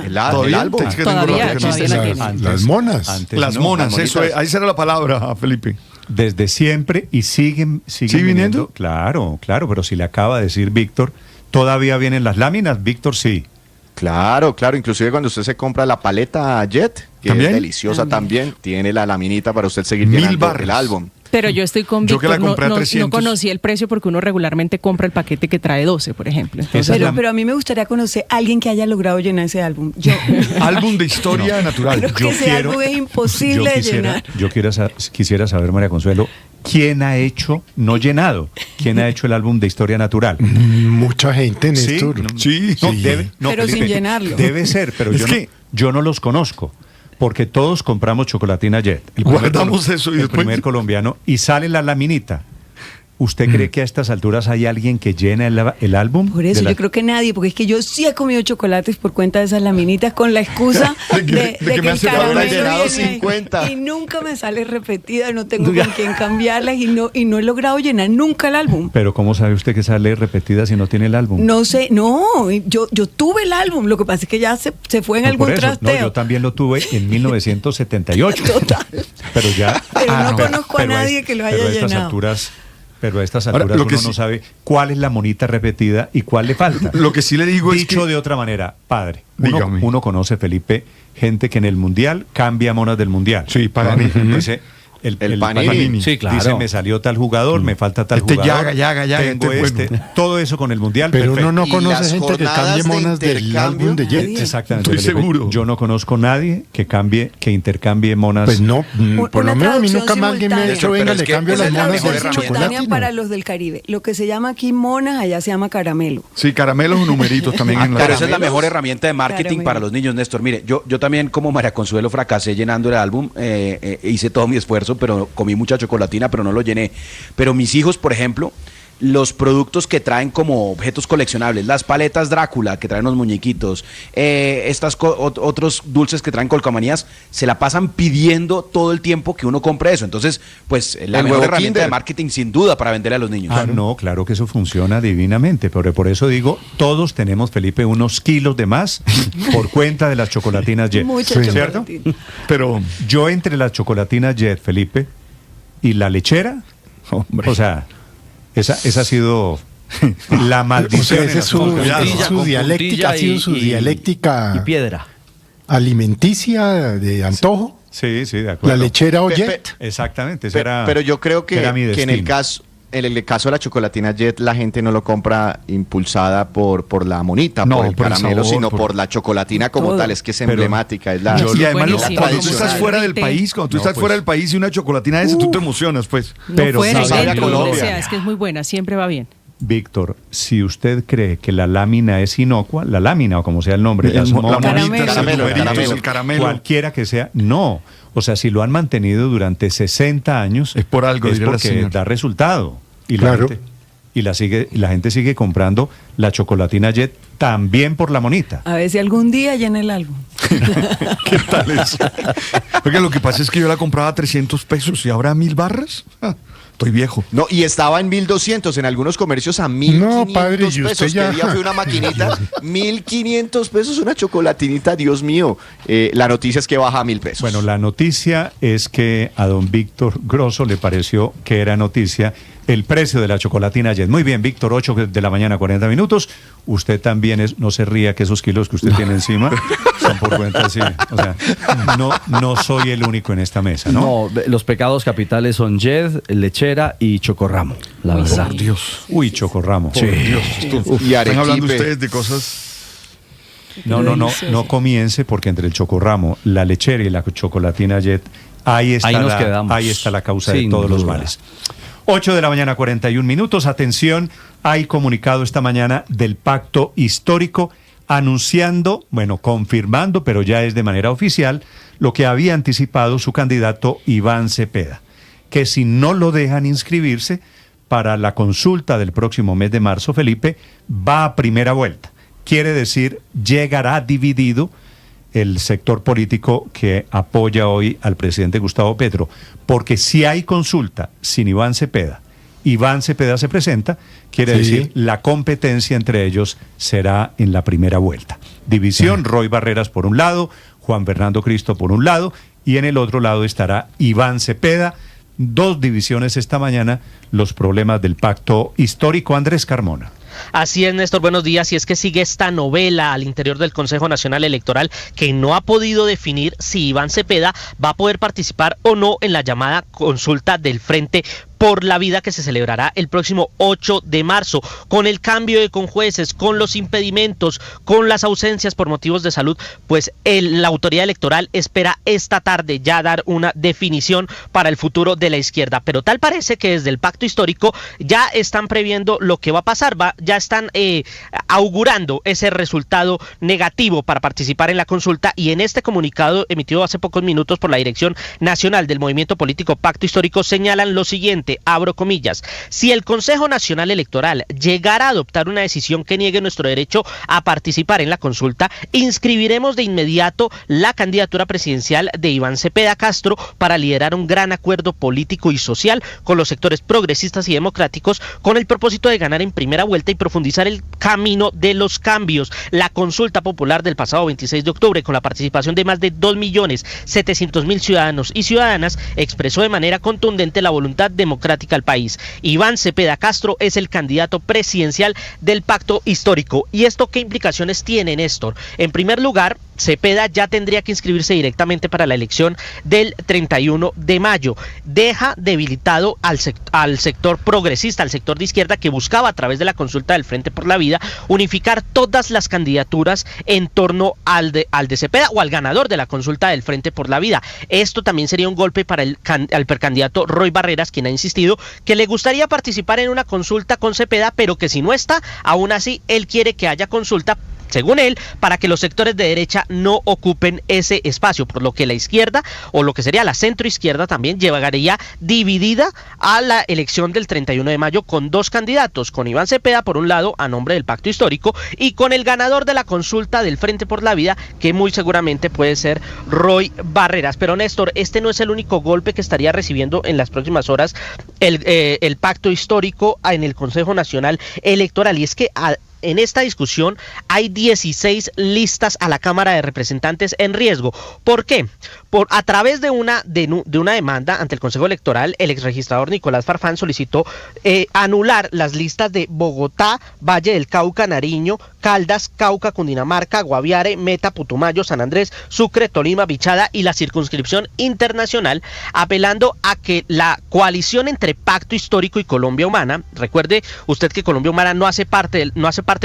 El álbum. Todavía las monas. Las monas, eso es, ahí será la palabra, Felipe. Desde siempre, y siguen viniendo. Claro, pero si le acaba de decir Víctor, ¿todavía vienen las láminas? Víctor, sí. Claro, inclusive cuando usted se compra la paleta Jet, que ¿también? Es deliciosa también, tiene la laminita para usted seguir llenando el álbum. Pero yo estoy con Víctor, Yo que la compré a no 300. conocí el precio, porque uno regularmente compra el paquete que trae 12, por ejemplo. Entonces, pero a mí me gustaría conocer a alguien que haya logrado llenar ese álbum. Álbum de historia natural. Creo que ese álbum es imposible de llenar. Yo quisiera saber, María Consuelo, ¿quién ha hecho, no llenado, quién ha hecho el álbum de historia natural? Mucha gente, Néstor. Sí. Pero Felipe, sin llenarlo. Debe ser, pero yo no los conozco. Porque todos compramos chocolatina Jet. Guardamos eso y el después... primer colombiano, y sale la laminita. ¿Usted cree que a estas alturas hay alguien que llena el álbum? Por eso yo creo que nadie, porque es que yo sí he comido chocolates por cuenta de esas laminitas con la excusa de que el caramelo 50 y nunca me sale repetida, no tengo con quién cambiarlas y no he logrado llenar nunca el álbum. Pero ¿cómo sabe usted que sale repetida si no tiene el álbum? No sé, yo tuve el álbum, lo que pasa es que ya se fue en algún trasteo. No, yo también lo tuve en 1978. Total. Pero ya... Pero no conozco a nadie que lo haya llenado. Pero a estas alturas uno no sabe cuál es la monita repetida y cuál le falta. Lo que sí le digo es que... Dicho de otra manera, padre, uno conoce, Felipe, gente que en el Mundial cambia monas del Mundial. Sí, para mí. Entonces, El Panini. Sí, claro. Dice, me salió tal jugador, me falta tal jugador. Yaga, tengo todo eso con el Mundial. Pero perfecto. uno no conoce gente que cambie monas del álbum de Jet. Exactamente. Estoy seguro. Yo no conozco a nadie que intercambie monas. Pues no, por lo menos a mí nunca alguien me ha dicho, venga, le cambio las monas del chocolate. Para los del Caribe. Lo que se llama aquí monas, allá se llama caramelo. Sí, caramelos o numeritos también. Pero esa es la mejor herramienta de marketing para los niños, Néstor. Mire, yo también como María Consuelo fracasé llenando el álbum, hice todo mi esfuerzo, pero comí mucha chocolatina, pero no lo llené. Pero mis hijos, por ejemplo, los productos que traen como objetos coleccionables, las paletas Drácula que traen los muñequitos, otros dulces que traen colcamanías, se la pasan pidiendo todo el tiempo que uno compre eso. Entonces, pues la mejor herramienta de marketing sin duda para venderle a los niños. No, claro que eso funciona divinamente, pero por eso digo, todos tenemos, Felipe, unos kilos de más por cuenta de las chocolatinas Jet. ¿Cierto? Pero yo entre las chocolatinas Jet, Felipe, y la lechera, hombre. O sea, esa ha sido la maldición. Esa es su dialéctica, ha sido su dialéctica. Y piedra. Alimenticia, de antojo. Sí, de acuerdo. La lechera o Jet. Exactamente. Pero yo creo que en el caso de la chocolatina Jet, la gente no lo compra impulsada por la monita, por el caramelo, sino por la chocolatina como tal. Es que es emblemática. Es la, y además, cuando tú estás fuera del país, fuera del país y una chocolatina de esa, tú te emocionas, pues. Pero sabe a Colombia. Es que es muy buena, siempre va bien. Víctor, si usted cree que la lámina es inocua, la lámina o como sea el nombre, el caramelo, cualquiera que sea, no. O sea, si lo han mantenido durante 60 años, es por algo, es porque da resultado. Y la gente sigue comprando la chocolatina Jet también por la monita. A ver si algún día llena el álbum. ¿Qué tal eso? Porque lo que pasa es que yo la compraba a 300 pesos y ahora a 1.000 barras. Estoy viejo. No, y estaba en 1.200, en algunos comercios a 1.500 no, padre, y pesos. Ya... Que día fue una maquinita, 1.500 pesos una chocolatinita, Dios mío. La noticia es que baja a 1.000 pesos. Bueno, la noticia es que a don Víctor Grosso le pareció que era noticia el precio de la chocolatina Jet. Muy bien, Víctor, 8 de la mañana, 40 minutos. Usted también no se ría que esos kilos que usted tiene encima son por cuenta, sí. O sea, no soy el único en esta mesa, ¿no? No, los pecados capitales son Jet, lechera y chocorramo, la verdad. Por Dios. Uy, chocorramo. Sí. Dios. Y están hablando ustedes de cosas... No comience, porque entre el chocorramo, la lechera y la chocolatina Jet, ahí está la causa de todos los males. 8 de la mañana, 41 minutos. Atención, hay comunicado esta mañana del pacto histórico anunciando, confirmando, pero ya es de manera oficial, lo que había anticipado su candidato Iván Cepeda, que si no lo dejan inscribirse para la consulta del próximo mes de marzo, Felipe, va a primera vuelta. Quiere decir, llegará dividido el sector político que apoya hoy al presidente Gustavo Petro, porque si hay consulta sin Iván Cepeda se presenta, quiere decir la competencia entre ellos será en la primera vuelta. División, Roy Barreras por un lado, Juan Fernando Cristo por un lado, y en el otro lado estará Iván Cepeda. 2 divisiones esta mañana, los problemas del pacto histórico. Andrés Carmona. Así es, Néstor, buenos días. Y es que sigue esta novela al interior del Consejo Nacional Electoral que no ha podido definir si Iván Cepeda va a poder participar o no en la llamada consulta del Frente por la Vida que se celebrará el próximo 8 de marzo, con el cambio de conjueces, con los impedimentos, con las ausencias por motivos de salud, pues la autoridad electoral espera esta tarde ya dar una definición para el futuro de la izquierda, pero tal parece que desde el pacto histórico ya están previendo lo que va a pasar, ya están augurando ese resultado negativo para participar en la consulta, y en este comunicado emitido hace pocos minutos por la Dirección Nacional del Movimiento Político Pacto Histórico señalan lo siguiente, abro comillas: si el Consejo Nacional Electoral llegara a adoptar una decisión que niegue nuestro derecho a participar en la consulta, inscribiremos de inmediato la candidatura presidencial de Iván Cepeda Castro para liderar un gran acuerdo político y social con los sectores progresistas y democráticos, con el propósito de ganar en primera vuelta y profundizar el camino de los cambios. La consulta popular del pasado 26 de octubre, con la participación de más de 2.700.000 ciudadanos y ciudadanas, expresó de manera contundente la voluntad democrática al país. Iván Cepeda Castro es el candidato presidencial del pacto histórico. ¿Y esto qué implicaciones tiene, Néstor? En primer lugar, Cepeda ya tendría que inscribirse directamente para la elección del 31 de mayo. Deja debilitado al sector progresista, al sector de izquierda que buscaba a través de la consulta del Frente por la Vida unificar todas las candidaturas en torno al de Cepeda o al ganador de la consulta del Frente por la Vida. Esto también sería un golpe para el precandidato Roy Barreras, quien ha insistido que le gustaría participar en una consulta con Cepeda, pero que si no está, aún así él quiere que haya consulta, según él, para que los sectores de derecha no ocupen ese espacio, por lo que la izquierda, o lo que sería la centroizquierda también, llegaría dividida a la elección del 31 de mayo con dos candidatos, con Iván Cepeda por un lado a nombre del Pacto Histórico y con el ganador de la consulta del Frente por la Vida, que muy seguramente puede ser Roy Barreras. Pero Néstor, este no es el único golpe que estaría recibiendo en las próximas horas el Pacto Histórico en el Consejo Nacional Electoral, y es que en esta discusión hay 16 listas a la Cámara de Representantes en riesgo. ¿Por qué? A través de una demanda ante el Consejo Electoral, el exregistrador Nicolás Farfán solicitó anular las listas de Bogotá, Valle del Cauca, Nariño, Caldas, Cauca, Cundinamarca, Guaviare, Meta, Putumayo, San Andrés, Sucre, Tolima, Bichada y la circunscripción internacional, apelando a que la coalición entre Pacto Histórico y Colombia Humana, recuerde usted que Colombia Humana no hace parte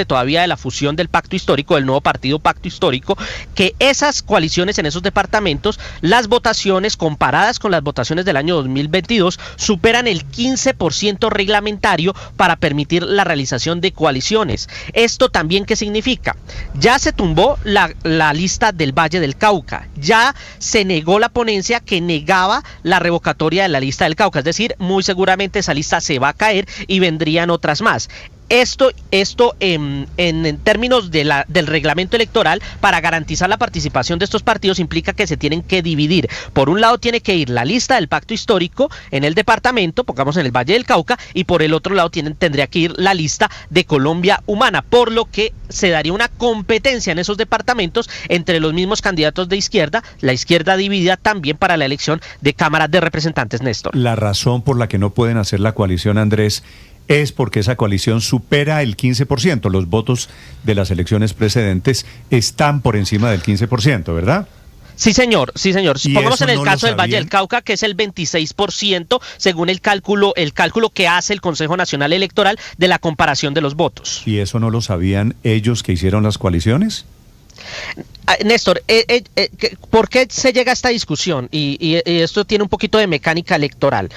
todavía de la fusión del Pacto Histórico, del nuevo partido Pacto Histórico, que esas coaliciones en esos departamentos, las votaciones comparadas con las votaciones del año 2022 superan el 15% reglamentario para permitir la realización de coaliciones. Esto también, ¿qué significa? Ya se tumbó la lista del Valle del Cauca, ya se negó la ponencia que negaba la revocatoria de la lista del Cauca, es decir, muy seguramente esa lista se va a caer y vendrían otras más. Esto en términos del reglamento electoral, para garantizar la participación de estos partidos, implica que se tienen que dividir. Por un lado tiene que ir la lista del Pacto Histórico en el departamento, pongamos en el Valle del Cauca, y por el otro lado tendría que ir la lista de Colombia Humana, por lo que se daría una competencia en esos departamentos entre los mismos candidatos de izquierda, la izquierda dividida también para la elección de cámaras de representantes, Néstor. La razón por la que no pueden hacer la coalición, Andrés, es porque esa coalición supera el 15%. Los votos de las elecciones precedentes están por encima del 15%, ¿verdad? Sí, señor, sí, señor. Pongamos en el caso del Valle del Cauca, que es el 26%, según el cálculo que hace el Consejo Nacional Electoral de la comparación de los votos. ¿Y eso no lo sabían ellos que hicieron las coaliciones? Néstor, ¿por qué se llega a esta discusión? Y esto tiene un poquito de mecánica electoral.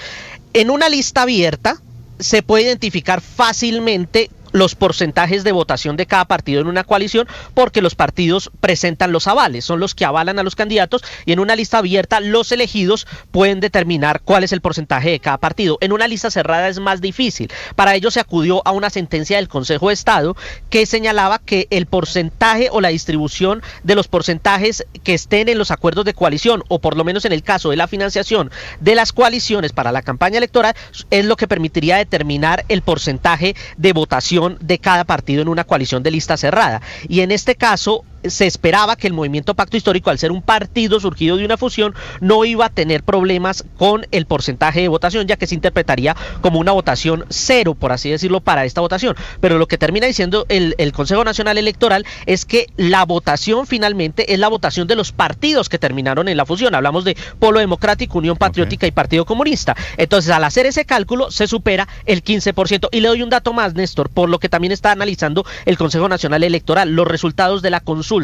En una lista abierta se puede identificar fácilmente los porcentajes de votación de cada partido en una coalición, porque los partidos presentan los avales, son los que avalan a los candidatos, y en una lista abierta los elegidos pueden determinar cuál es el porcentaje de cada partido. En una lista cerrada es más difícil. Para ello se acudió a una sentencia del Consejo de Estado que señalaba que el porcentaje o la distribución de los porcentajes que estén en los acuerdos de coalición, o por lo menos en el caso de la financiación de las coaliciones para la campaña electoral, es lo que permitiría determinar el porcentaje de votación de cada partido en una coalición de lista cerrada. Y en este caso se esperaba que el Movimiento Pacto Histórico, al ser un partido surgido de una fusión, no iba a tener problemas con el porcentaje de votación, ya que se interpretaría como una votación cero, por así decirlo, para esta votación. Pero lo que termina diciendo el Consejo Nacional Electoral es que la votación finalmente es la votación de los partidos que terminaron en la fusión. Hablamos de Polo Democrático, Unión Patriótica y Partido Comunista. Entonces, al hacer ese cálculo, se supera el 15%. Y le doy un dato más, Néstor, por lo que también está analizando el Consejo Nacional Electoral, los resultados de la consulta.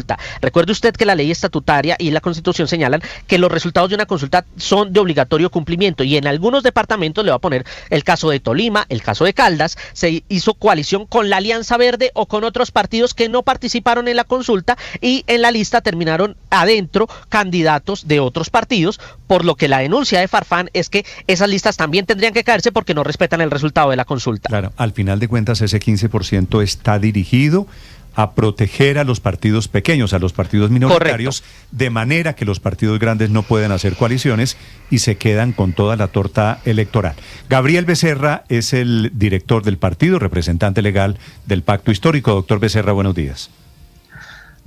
Recuerde usted que la ley estatutaria y la Constitución señalan que los resultados de una consulta son de obligatorio cumplimiento, y en algunos departamentos, le voy a poner el caso de Tolima, el caso de Caldas, se hizo coalición con la Alianza Verde o con otros partidos que no participaron en la consulta, y en la lista terminaron adentro candidatos de otros partidos, por lo que la denuncia de Farfán es que esas listas también tendrían que caerse porque no respetan el resultado de la consulta. Claro, al final de cuentas ese 15% está dirigido a proteger a los partidos pequeños, a los partidos minoritarios. Correcto. De manera que los partidos grandes no pueden hacer coaliciones y se quedan con toda la torta electoral. Gabriel Becerra es el director del partido, representante legal del Pacto Histórico. Doctor Becerra, buenos días.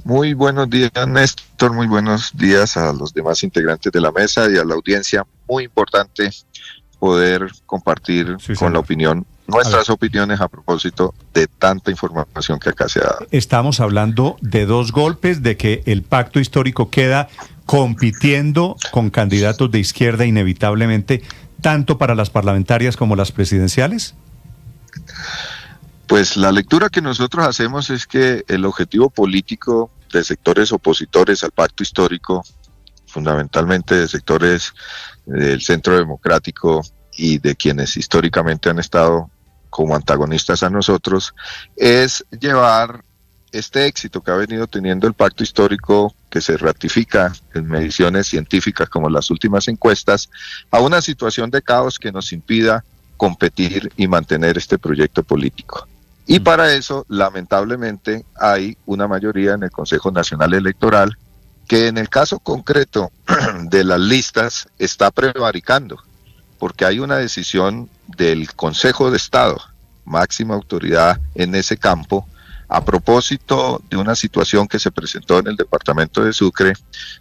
Muy buenos días, Néstor, muy buenos días a los demás integrantes de la mesa y a la audiencia. Muy importante poder compartir con la opinión nuestras opiniones a propósito de tanta información que acá se ha dado. Estamos hablando de dos golpes, de que el pacto histórico queda compitiendo con candidatos de izquierda inevitablemente, tanto para las parlamentarias como las presidenciales. Pues la lectura que nosotros hacemos es que el objetivo político de sectores opositores al pacto histórico, fundamentalmente de sectores del centro democrático y de quienes históricamente han estado como antagonistas a nosotros, es llevar este éxito que ha venido teniendo el pacto histórico, que se ratifica en mediciones científicas como las últimas encuestas, a una situación de caos que nos impida competir y mantener este proyecto político. Y para eso, lamentablemente, hay una mayoría en el Consejo Nacional Electoral que en el caso concreto de las listas está prevaricando, porque hay una decisión del Consejo de Estado, máxima autoridad en ese campo, a propósito de una situación que se presentó en el departamento de Sucre,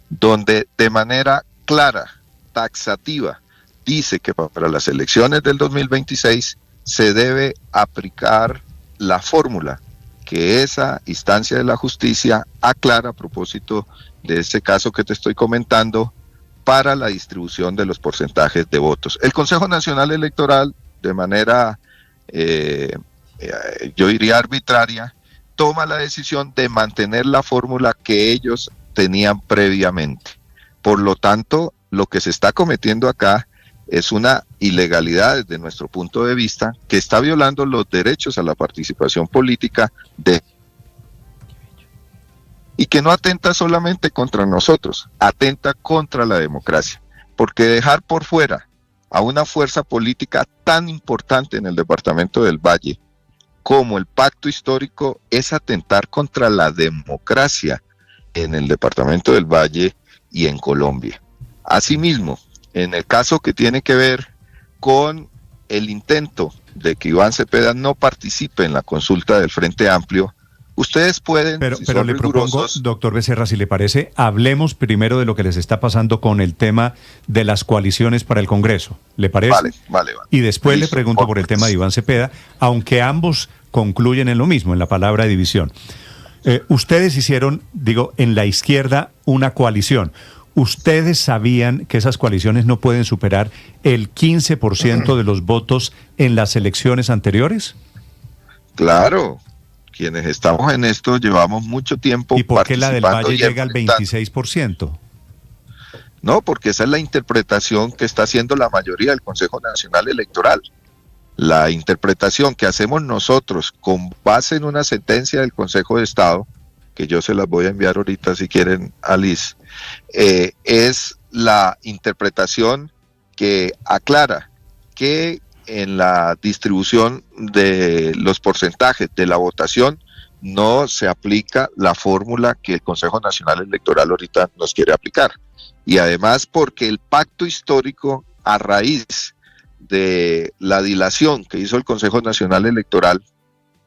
donde de manera clara, taxativa, dice que para las elecciones del 2026 se debe aplicar la fórmula que esa instancia de la justicia aclara a propósito de ese caso que te estoy comentando para la distribución de los porcentajes de votos. El Consejo Nacional Electoral, de manera, yo diría arbitraria, toma la decisión de mantener la fórmula que ellos tenían previamente. Por lo tanto, lo que se está cometiendo acá es una ilegalidad desde nuestro punto de vista que está violando los derechos a la participación política y que no atenta solamente contra nosotros, atenta contra la democracia, porque dejar por fuera a una fuerza política tan importante en el departamento del Valle como el pacto histórico es atentar contra la democracia en el departamento del Valle y en Colombia. Asimismo, en el caso que tiene que ver con el intento de que Iván Cepeda no participe en la consulta del Frente Amplio, ustedes pueden... Pero le propongo, doctor Becerra, si le parece, hablemos primero de lo que les está pasando con el tema de las coaliciones para el Congreso. ¿Le parece? Vale. Y después le pregunto por el tema de Iván Cepeda, aunque ambos concluyen en lo mismo, en la palabra división. Ustedes hicieron, en la izquierda, una coalición. ¿Ustedes sabían que esas coaliciones no pueden superar el 15% de los votos en las elecciones anteriores? Claro, quienes estamos en esto llevamos mucho tiempo. ¿Y por qué la del Valle llega al 26%? No, porque esa es la interpretación que está haciendo la mayoría del Consejo Nacional Electoral. La interpretación que hacemos nosotros con base en una sentencia del Consejo de Estado, que yo se las voy a enviar ahorita si quieren a Liz, es la interpretación que aclara que en la distribución de los porcentajes de la votación no se aplica la fórmula que el Consejo Nacional Electoral ahorita nos quiere aplicar. Y además porque el pacto histórico, a raíz de la dilación que hizo el Consejo Nacional Electoral,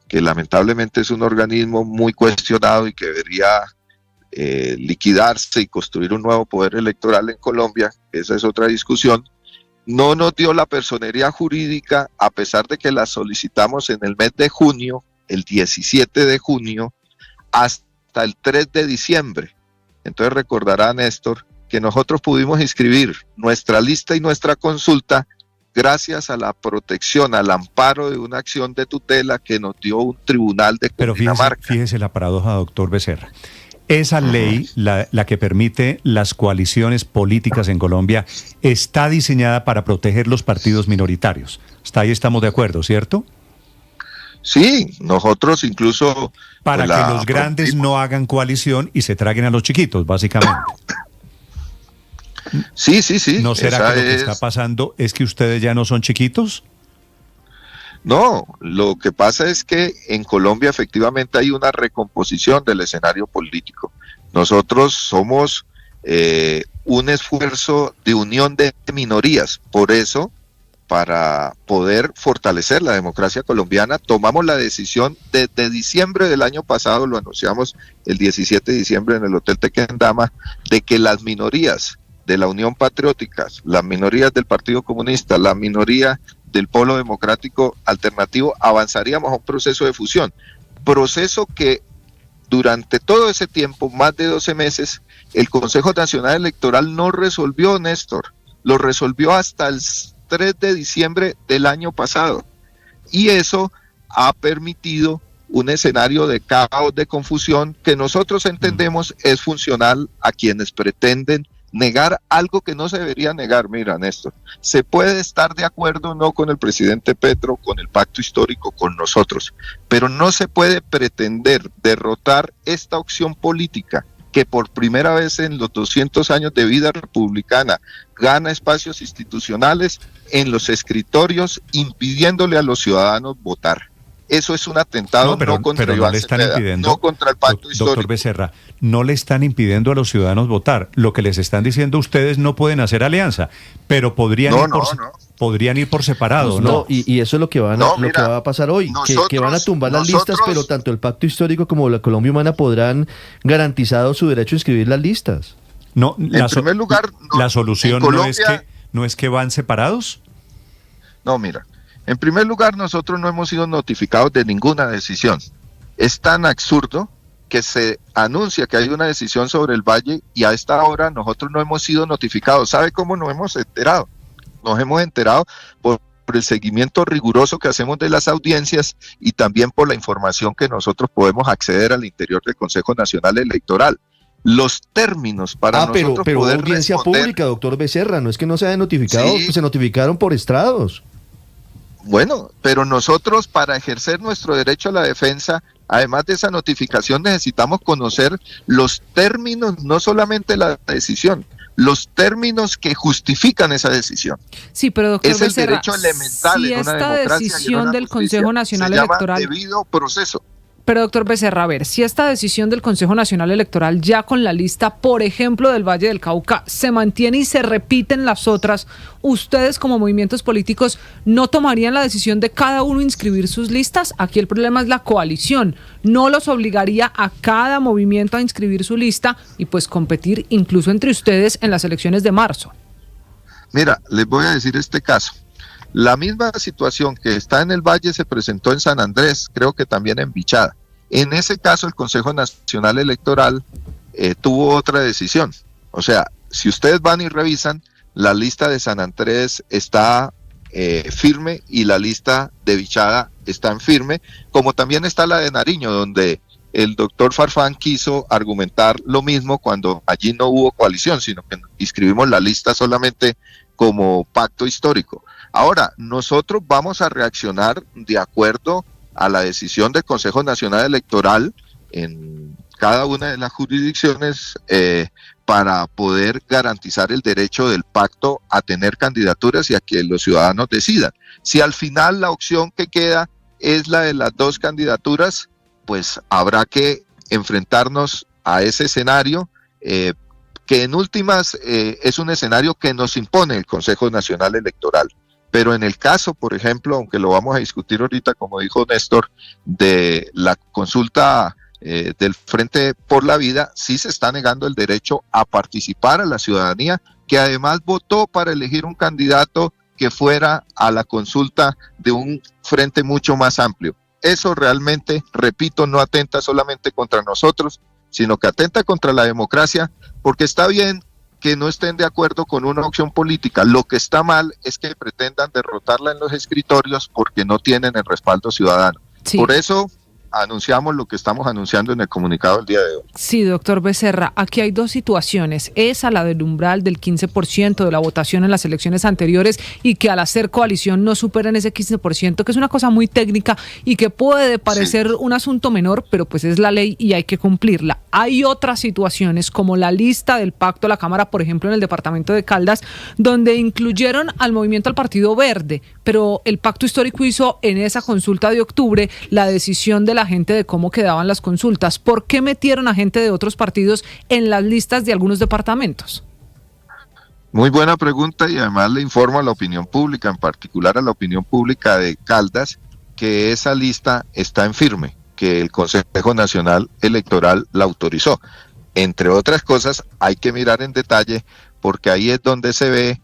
que lamentablemente es un organismo muy cuestionado y que debería liquidarse y construir un nuevo poder electoral en Colombia, esa es otra discusión, no nos dio la personería jurídica a pesar de que la solicitamos en el mes de junio, el 17 de junio, hasta el 3 de diciembre. Entonces recordará Néstor que nosotros pudimos inscribir nuestra lista y nuestra consulta gracias a la protección, al amparo de una acción de tutela que nos dio un tribunal de Cundinamarca. Pero fíjese la paradoja, doctor Becerra. Esa ley, la que permite las coaliciones políticas en Colombia, está diseñada para proteger los partidos minoritarios. Hasta ahí estamos de acuerdo, ¿cierto? Sí, nosotros incluso... Para que los grandes no hagan coalición y se traguen a los chiquitos, básicamente. Sí. ¿No será que lo que está pasando es que ustedes ya no son chiquitos? No, lo que pasa es que en Colombia efectivamente hay una recomposición del escenario político. Nosotros somos un esfuerzo de unión de minorías. Por eso, para poder fortalecer la democracia colombiana, tomamos la decisión desde diciembre del año pasado, lo anunciamos el 17 de diciembre en el Hotel Tequendama, de que las minorías de la Unión Patriótica, las minorías del Partido Comunista, la minoría del Polo Democrático Alternativo avanzaríamos a un proceso de fusión, proceso que durante todo ese tiempo, más de 12 meses, el Consejo Nacional Electoral no resolvió, Néstor, lo resolvió hasta el 3 de diciembre del año pasado, y eso ha permitido un escenario de caos, de confusión, que nosotros entendemos es funcional a quienes pretenden negar algo que no se debería negar. Mira, Néstor, se puede estar de acuerdo no con el presidente Petro, con el pacto histórico, con nosotros, pero no se puede pretender derrotar esta opción política que por primera vez en los 200 años de vida republicana gana espacios institucionales en los escritorios, impidiéndole a los ciudadanos votar. Eso es un atentado no contra Iván Cepeda, no contra el pacto histórico. Doctor Becerra, no le están impidiendo a los ciudadanos votar. Lo que les están diciendo, ustedes no pueden hacer alianza, pero podrían ir por separado, ¿no? Y eso es lo que va a pasar hoy, que van a tumbar las listas, pero tanto el pacto histórico como la Colombia Humana podrán garantizado su derecho a inscribir las listas. No, en primer lugar, la solución no es que van separados. No, mira. En primer lugar, nosotros no hemos sido notificados de ninguna decisión. Es tan absurdo que se anuncia que hay una decisión sobre el Valle y a esta hora nosotros no hemos sido notificados. ¿Sabe cómo nos hemos enterado? Nos hemos enterado por el seguimiento riguroso que hacemos de las audiencias y también por la información que nosotros podemos acceder al interior del Consejo Nacional Electoral. Los términos para nosotros pero poder audiencia pública, doctor Becerra, no es que no se hayan notificado, sí. Se notificaron por estrados. Bueno, pero nosotros para ejercer nuestro derecho a la defensa, además de esa notificación, necesitamos conocer los términos, no solamente la decisión, los términos que justifican esa decisión. Sí, pero doctor es Becerra, el derecho elemental si en una esta democracia decisión y en una del Consejo Nacional se llama Electoral, debido proceso. Pero doctor Becerra, a ver, si esta decisión del Consejo Nacional Electoral ya con la lista, por ejemplo, del Valle del Cauca, se mantiene y se repiten las otras, ¿ustedes como movimientos políticos no tomarían la decisión de cada uno inscribir sus listas? Aquí el problema es la coalición. ¿No los obligaría a cada movimiento a inscribir su lista y pues competir incluso entre ustedes en las elecciones de marzo? Mira, les voy a decir este caso. La misma situación que está en el Valle se presentó en San Andrés, creo que también en Vichada. En ese caso el Consejo Nacional Electoral tuvo otra decisión. O sea, si ustedes van y revisan, la lista de San Andrés está firme y la lista de Vichada está en firme, como también está la de Nariño, donde el doctor Farfán quiso argumentar lo mismo cuando allí no hubo coalición, sino que inscribimos la lista solamente como pacto histórico. Ahora, nosotros vamos a reaccionar de acuerdo a la decisión del Consejo Nacional Electoral en cada una de las jurisdicciones para poder garantizar el derecho del pacto a tener candidaturas y a que los ciudadanos decidan. Si al final la opción que queda es la de las dos candidaturas, pues habrá que enfrentarnos a ese escenario que en últimas es un escenario que nos impone el Consejo Nacional Electoral. Pero en el caso, por ejemplo, aunque lo vamos a discutir ahorita, como dijo Néstor, de la consulta del Frente por la Vida, sí se está negando el derecho a participar a la ciudadanía, que además votó para elegir un candidato que fuera a la consulta de un frente mucho más amplio. Eso realmente, repito, no atenta solamente contra nosotros, sino que atenta contra la democracia, porque está bien que no estén de acuerdo con una opción política. Lo que está mal es que pretendan derrotarla en los escritorios porque no tienen el respaldo ciudadano. Sí. Por eso anunciamos lo que estamos anunciando en el comunicado del día de hoy. Sí, doctor Becerra, aquí hay dos situaciones. Esa, la del umbral del 15% de la votación en las elecciones anteriores y que al hacer coalición no superen ese 15%, que es una cosa muy técnica y que puede parecer un asunto menor, pero pues es la ley y hay que cumplirla. Hay otras situaciones como la lista del pacto a la Cámara, por ejemplo, en el departamento de Caldas, donde incluyeron al movimiento al Partido Verde, pero el pacto histórico hizo en esa consulta de octubre la decisión de la gente de cómo quedaban las consultas. ¿Por qué metieron a gente de otros partidos en las listas de algunos departamentos? Muy buena pregunta y además le informo a la opinión pública, en particular a la opinión pública de Caldas, que esa lista está en firme, que el Consejo Nacional Electoral la autorizó. Entre otras cosas, hay que mirar en detalle porque ahí es donde se ve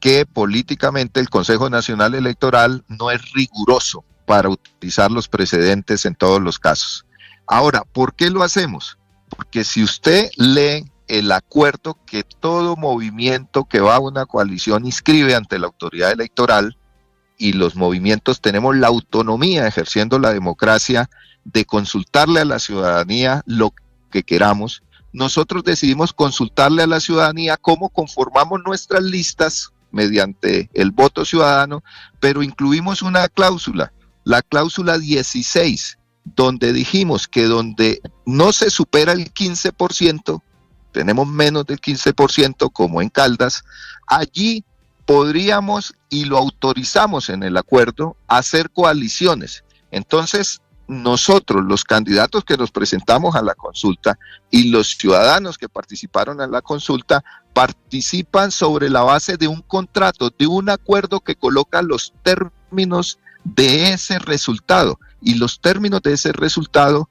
que políticamente el Consejo Nacional Electoral no es riguroso para utilizar los precedentes en todos los casos. Ahora, ¿por qué lo hacemos? Porque si usted lee el acuerdo que todo movimiento que va a una coalición inscribe ante la autoridad electoral, y los movimientos tenemos la autonomía, ejerciendo la democracia, de consultarle a la ciudadanía lo que queramos, nosotros decidimos consultarle a la ciudadanía cómo conformamos nuestras listas mediante el voto ciudadano, pero incluimos una cláusula, la cláusula 16, donde dijimos que donde no se supera el 15%, tenemos menos del 15% como en Caldas, allí podríamos, y lo autorizamos en el acuerdo, hacer coaliciones. Entonces, nosotros, los candidatos que nos presentamos a la consulta y los ciudadanos que participaron en la consulta, participan sobre la base de un contrato, de un acuerdo que coloca los términos de ese resultado, y los términos de ese resultado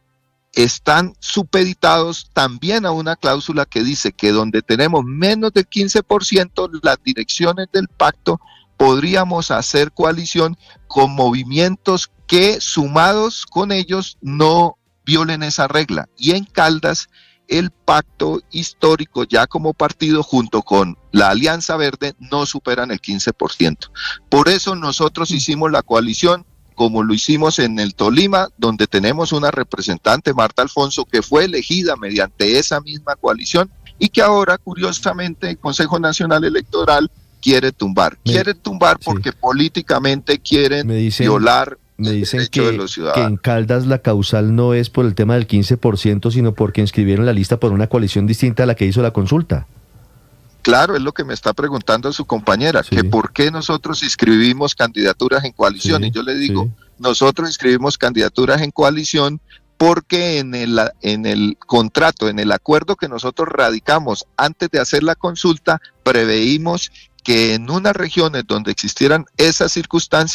están supeditados también a una cláusula que dice que donde tenemos menos del 15%, las direcciones del pacto podríamos hacer coalición con movimientos que sumados con ellos no violen esa regla. Y en Caldas, el pacto histórico ya como partido junto con la Alianza Verde no superan el 15%. Por eso nosotros hicimos la coalición, como lo hicimos en el Tolima, donde tenemos una representante, Marta Alfonso, que fue elegida mediante esa misma coalición y que ahora, curiosamente, el Consejo Nacional Electoral quiere tumbar. Quiere tumbar porque políticamente quieren violar el derecho de los ciudadanos. Que en Caldas la causal no es por el tema del 15%, sino porque inscribieron la lista por una coalición distinta a la que hizo la consulta. Claro, es lo que me está preguntando su compañera, que por qué nosotros inscribimos candidaturas en coalición. Y yo le digo, nosotros inscribimos candidaturas en coalición porque en el contrato, en el acuerdo que nosotros radicamos antes de hacer la consulta, preveímos que en unas regiones donde existieran esas circunstancias,